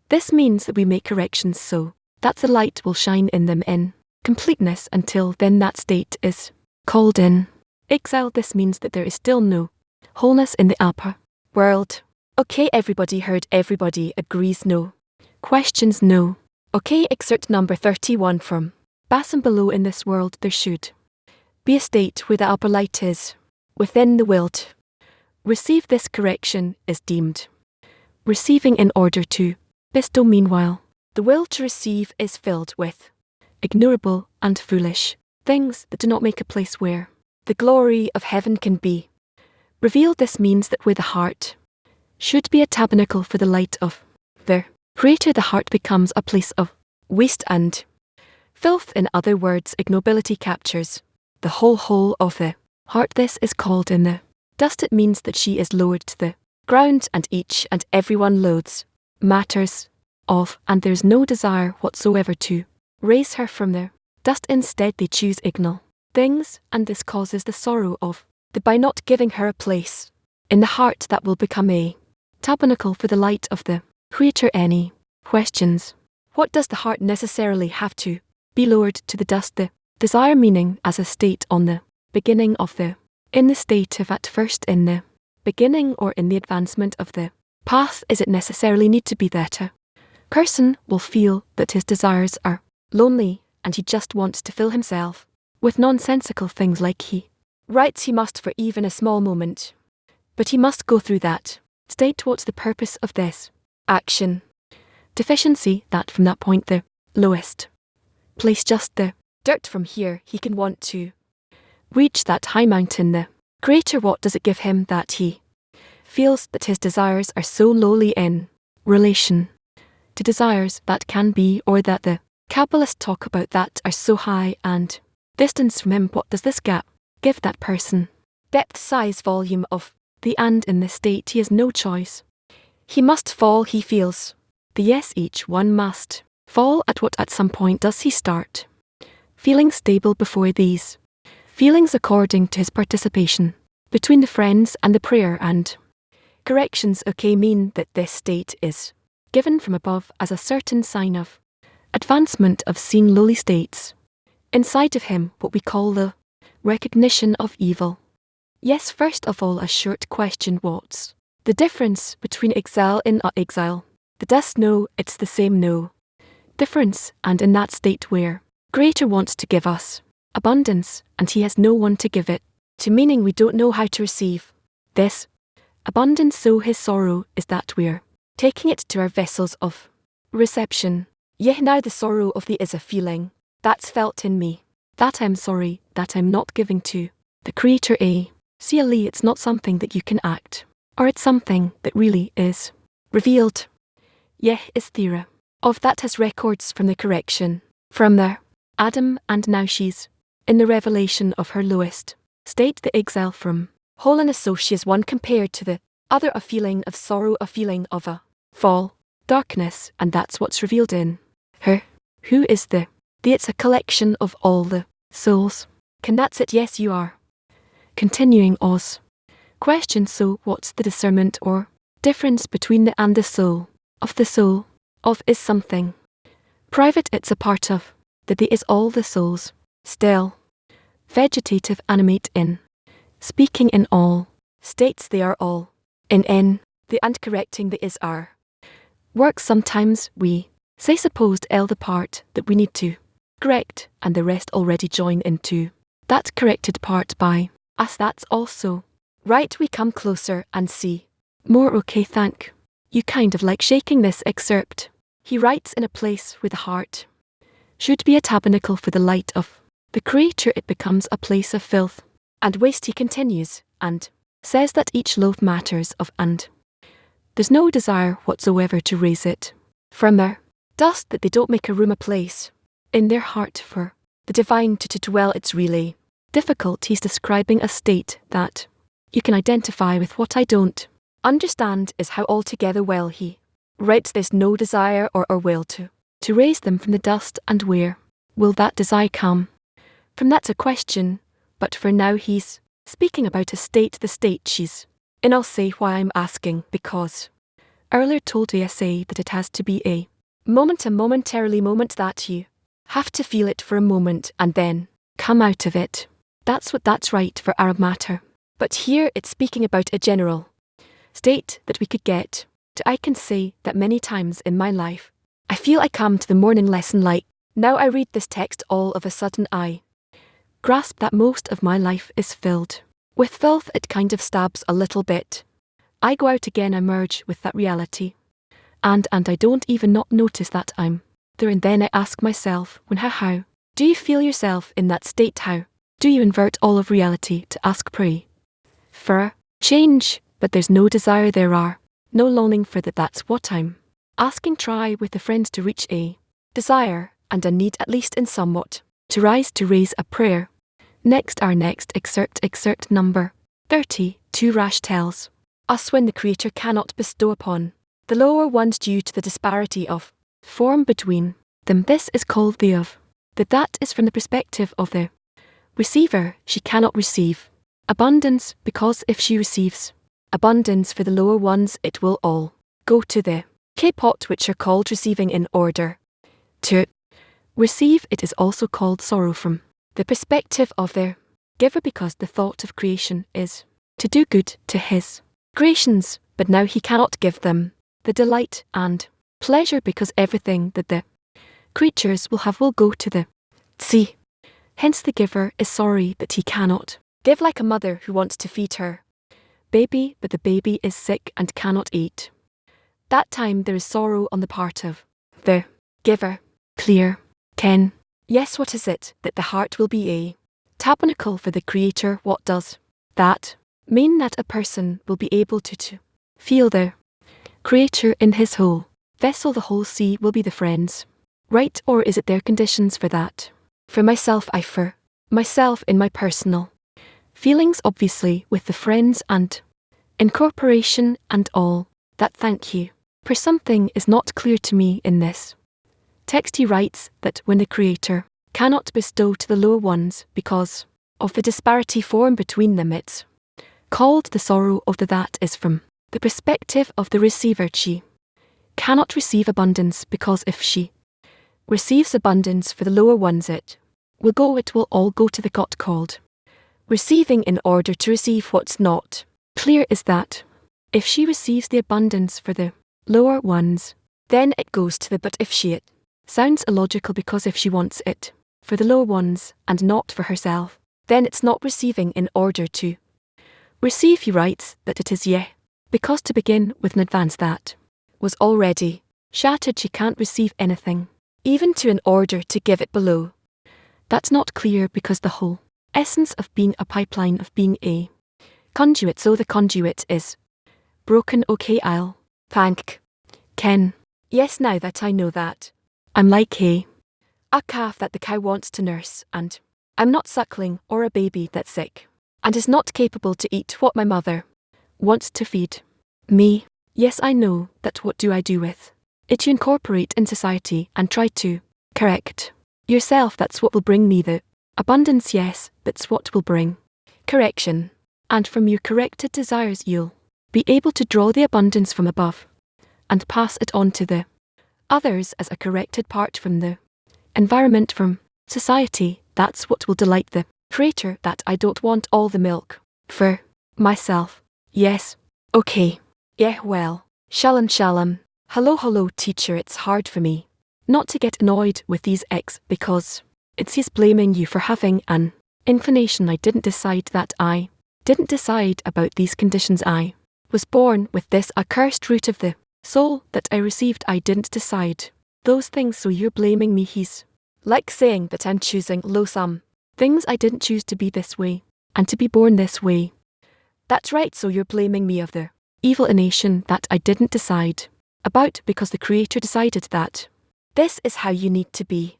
This means that we make corrections so that the light will shine in them in completeness. Until then, that state is called in exile. This means that there is still no wholeness in the upper world. Okay, everybody heard? Everybody agrees? No questions? No. Okay, excerpt number 31 from Bass and below. In this world there should be a state where the upper light is within the will to receive. This correction is deemed receiving in order to bestow. Meanwhile, the will to receive is filled with ignorable and foolish things that do not make a place where the glory of heaven can be revealed. This means that where the heart should be a tabernacle for the light of the Creator, the heart becomes a place of waste and filth. In other words, ignobility captures the whole of the heart. This is called in the dust. It means that she is lowered to the ground, and each and everyone loathes matters of, and there's no desire whatsoever to raise her from the dust. Instead they choose ignore things, and this causes the sorrow of the by not giving her a place in the heart that will become a tabernacle for the light of the Creator. Any questions? What does the heart necessarily have to be lowered to the dust? The desire, meaning as a state on the beginning of the, in the state of at first, in the beginning or in the advancement of the path. Is it necessarily need to be that a person will feel that his desires are lonely and he just wants to fill himself with nonsensical things, like he writes he must for even a small moment, but he must go through that state. What's the purpose of this action? Deficiency, that from that point the lowest place, just the dirt from here, he can want to reach that high mountain. The Creator, what does it give him? That he feels that his desires are so lowly in relation to desires that can be, or that the Kabbalists talk about, that are so high and distance from him. What does this gap give that person? Depth, size, volume of the, and in this state he has no choice. He must fall. He feels the yes, each one must fall. At what at some point does he start feeling stable before these feelings, according to his participation between the friends and the prayer and corrections? Okay, mean that this state is given from above as a certain sign of advancement of seeing lowly states. Inside of him what we call the recognition of evil. Yes, first of all a short question: what's the difference between exile and exile? The does know it's the same no difference, and in that state where Creator wants to give us abundance and he has no one to give it to, meaning we don't know how to receive this abundance, so his sorrow is that we're taking it to our vessels of reception. Yea, now the sorrow of thee is a feeling that's felt in me, that I'm sorry that I'm not giving to the Creator. See, it's not something that you can act, or it's something that really is revealed. Yea, is theory of that has records from the correction, from the Adam, and now she's in the revelation of her lowest state, the exile from holiness. So she is one compared to the other, a feeling of sorrow, a feeling of a fall, darkness, and that's what's revealed in her. Who is the it's a collection of all the souls. Can that's it? Yes, you are. Continuing Oz. Question: so what's the discernment or difference between the and the soul? Of the soul of is something private, it's a part of the is all the souls, still vegetative, animate in speaking in all states, they are all in the and correcting the is our work. Sometimes we say supposed the part that we need to correct, and the rest already join into that corrected part by us. That's also right. We come closer and see more. Okay, thank you. Kind of like shaking this excerpt. He writes, in a place where the heart should be a tabernacle for the light of the Creator, it becomes a place of filth and waste. He continues and says that each loaf matters of, and there's no desire whatsoever to raise it from their dust, that they don't make a room, a place in their heart for the divine to dwell. It's really difficult. He's describing a state that you can identify with. What I don't understand is how altogether well he writes, there's no desire or will to raise them from the dust, and where will that desire come from? That's a question, but for now he's speaking about a state, the state she's in. I'll say why I'm asking, because earlier told you, I say that it has to be a momentarily moment, that you have to feel it for a moment and then come out of it. That's right for Arab matter. But here it's speaking about a general state that we could get to. I can say that many times in my life, I feel I come to the morning lesson like, now I read this text, all of a sudden I grasp that most of my life is filled with filth. It kind of stabs a little bit. I go out again, I merge with that reality. And I don't even not notice that I'm there. And then I ask myself, how do you feel yourself in that state? How do you invert all of reality to ask, pray for change? But there's no desire, there are no longing for that. That's what I'm asking. Try with the friends to reach a desire and a need, at least in somewhat, to raise a prayer. Next, our next excerpt number 32. Rash tells us when the Creator cannot bestow upon the lower ones due to the disparity of form between them. This is called the of. That is from the perspective of the receiver. She cannot receive abundance, because if she receives abundance for the lower ones, it will all go to the K-pot, which are called receiving. In order to receive, it is also called sorrow from the perspective of their giver, because the thought of creation is to do good to his creations, but now he cannot give them the delight and pleasure, because everything that the creatures will have will go to the sea. Hence the giver is sorry that he cannot give, like a mother who wants to feed her baby, but the baby is sick and cannot eat. That time there is sorrow on the part of the giver. Clear? Ken? Yes, what is it? That the heart will be a tabernacle for the Creator. What does that mean? That a person will be able to feel the Creator in his whole vessel. The whole sea will be the friends. Right? Or is it their conditions for that? For myself, for myself in my personal feelings, obviously, with the friends and incorporation and all that. Thank you. For something is not clear to me in this text. He writes that when the Creator cannot bestow to the lower ones because of the disparity form between them, it's called the sorrow of the. That is from the perspective of the receiver. She cannot receive abundance, because if she receives abundance for the lower ones, it will all go to the God called receiving in order to receive what's not. Clear is that. If she receives the abundance for the lower ones, then it goes to the but if she it sounds illogical, because if she wants it for the lower ones and not for herself, then it's not receiving in order to receive. He writes that it is because to begin with in advance that was already shattered. She can't receive anything, even to in order to give it below. That's not clear, because the whole essence of being a pipeline, of being a conduit, so the conduit is broken. Okay, I'll thank Ken. Yes, now that I know that, I'm like a calf that the cow wants to nurse, and I'm not suckling, or a baby that's sick and is not capable to eat what my mother wants to feed me. Yes, I know that. What do I do with it? You incorporate in society and try to correct yourself. That's what will bring me the abundance. Yes, that's what will bring correction. And from your corrected desires, you'll be able to draw the abundance from above and pass it on to the others as a corrected part from the environment, from society. That's what will delight the Creator. That I don't want all the milk for myself. Yes. Okay. Yeah, well. Shalom. Hello, teacher. It's hard for me not to get annoyed with these X, because it's he's blaming you for having an inclination. I didn't decide that. I didn't decide about these conditions. I was born with this accursed root of the soul that I received. I didn't decide those things, so you're blaming me. He's like saying that I'm choosing some things. I didn't choose to be this way and to be born this way. That's right, so you're blaming me of the evil nation that I didn't decide about, because the Creator decided that this is how you need to be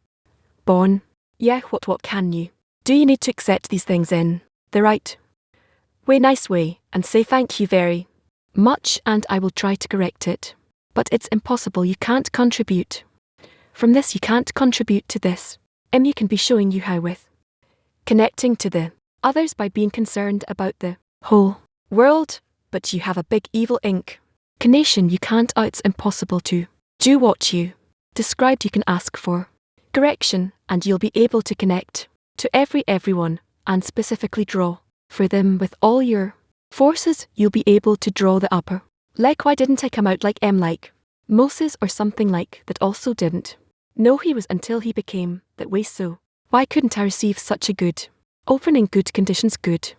born. Yeah, what can you do? You need to accept these things in the right way, nice way, and say thank you very much, and I will try to correct it. But it's impossible. You can't contribute from this. You can't contribute to this. You can be showing you how with connecting to the others by being concerned about the whole world, but you have a big evil inclination. You can't. It's impossible to do what you described. You can ask for correction, and you'll be able to connect to everyone and specifically draw for them with all your forces. You'll be able to draw the upper. Like, why didn't I come out like like Moses or something like that? Also didn't know he was until he became that way. So why couldn't I receive such a good opening, good conditions, good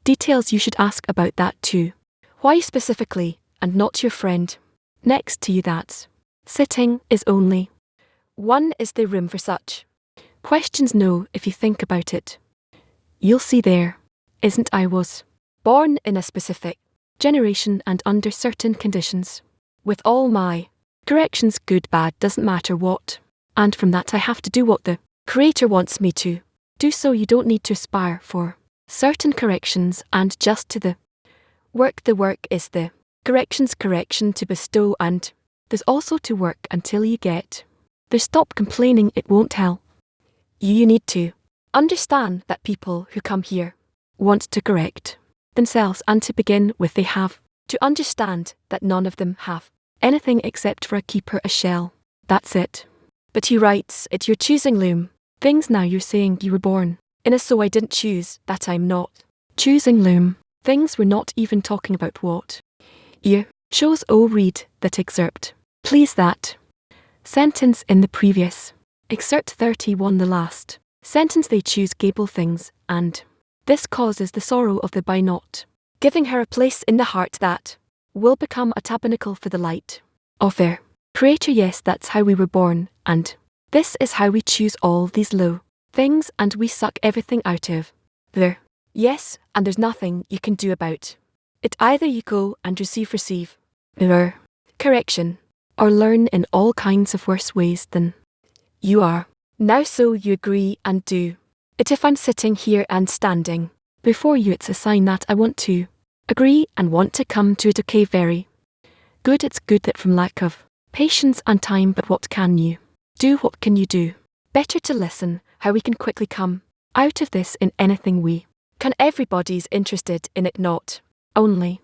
details? You should ask about that too. Why specifically, and not your friend next to you that's sitting? Is only one. Is there room for such questions? No, if you think about it, you'll see there isn't. I was born in a specific generation and under certain conditions. With all my corrections, good, bad, doesn't matter what. And from that I have to do what the Creator wants me to do. So you don't need to aspire for certain corrections and just to the work. The work is the correction to bestow, and there's also to work until you get there. Stop complaining, it won't help. You need to understand that people who come here want to correct themselves, and to begin with they have to understand that none of them have anything except for a keeper, a shell. That's it. But he writes it. You're choosing loom things now. You're saying you were born in a so I didn't choose that. I'm not choosing loom things. We're not even talking about what you chose. Oh, read that excerpt, please. That sentence in the previous excerpt 31, the last sentence. They choose gable things, and this causes the sorrow of the by not giving her a place in the heart that will become a tabernacle for the light of their Creator. Yes, that's how we were born, and this is how we choose all these low things, and we suck everything out of there. Yes, and there's nothing you can do about it. Either you go and receive their correction, or learn in all kinds of worse ways than you are now. So you agree and do it. If I'm sitting here and standing before you, it's a sign that I want to agree and want to come to it. Okay, very good. It's good that from lack of patience and time, but what can you do? What can you do? Better to listen how we can quickly come out of this in anything we can. Everybody's interested in it, not only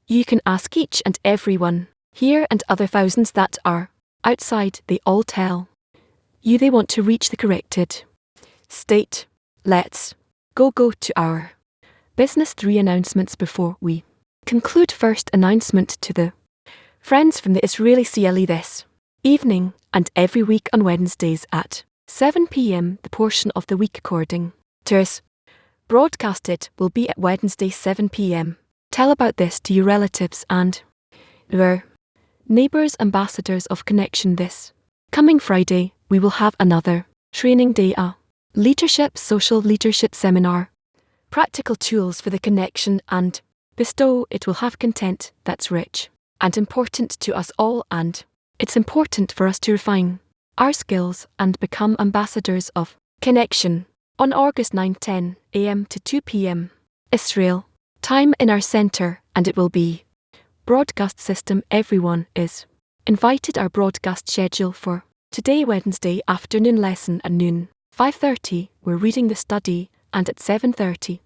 you. Can ask each and every one Here and other thousands that are outside, they all tell you they want to reach the corrected state. Let's go to our business. 3 announcements before we conclude. First announcement to the friends from the Israeli CLE this evening and every week on Wednesdays at 7 p.m. the portion of the week according to us broadcasted will be at Wednesday 7 p.m. Tell about this to your relatives and your neighbours. Ambassadors of Connection. This coming Friday we will have another training day, a leadership social leadership seminar. Practical tools for the connection and bestow. It will have content that's rich and important to us all, and it's important for us to refine our skills and become ambassadors of connection. On August 9, 10 a.m. to 2 p.m. Israel time in our centre, and it will be broadcast system. Everyone is invited. Our broadcast schedule for today: Wednesday afternoon lesson at noon, 5:30 we're reading the study, and at 7:30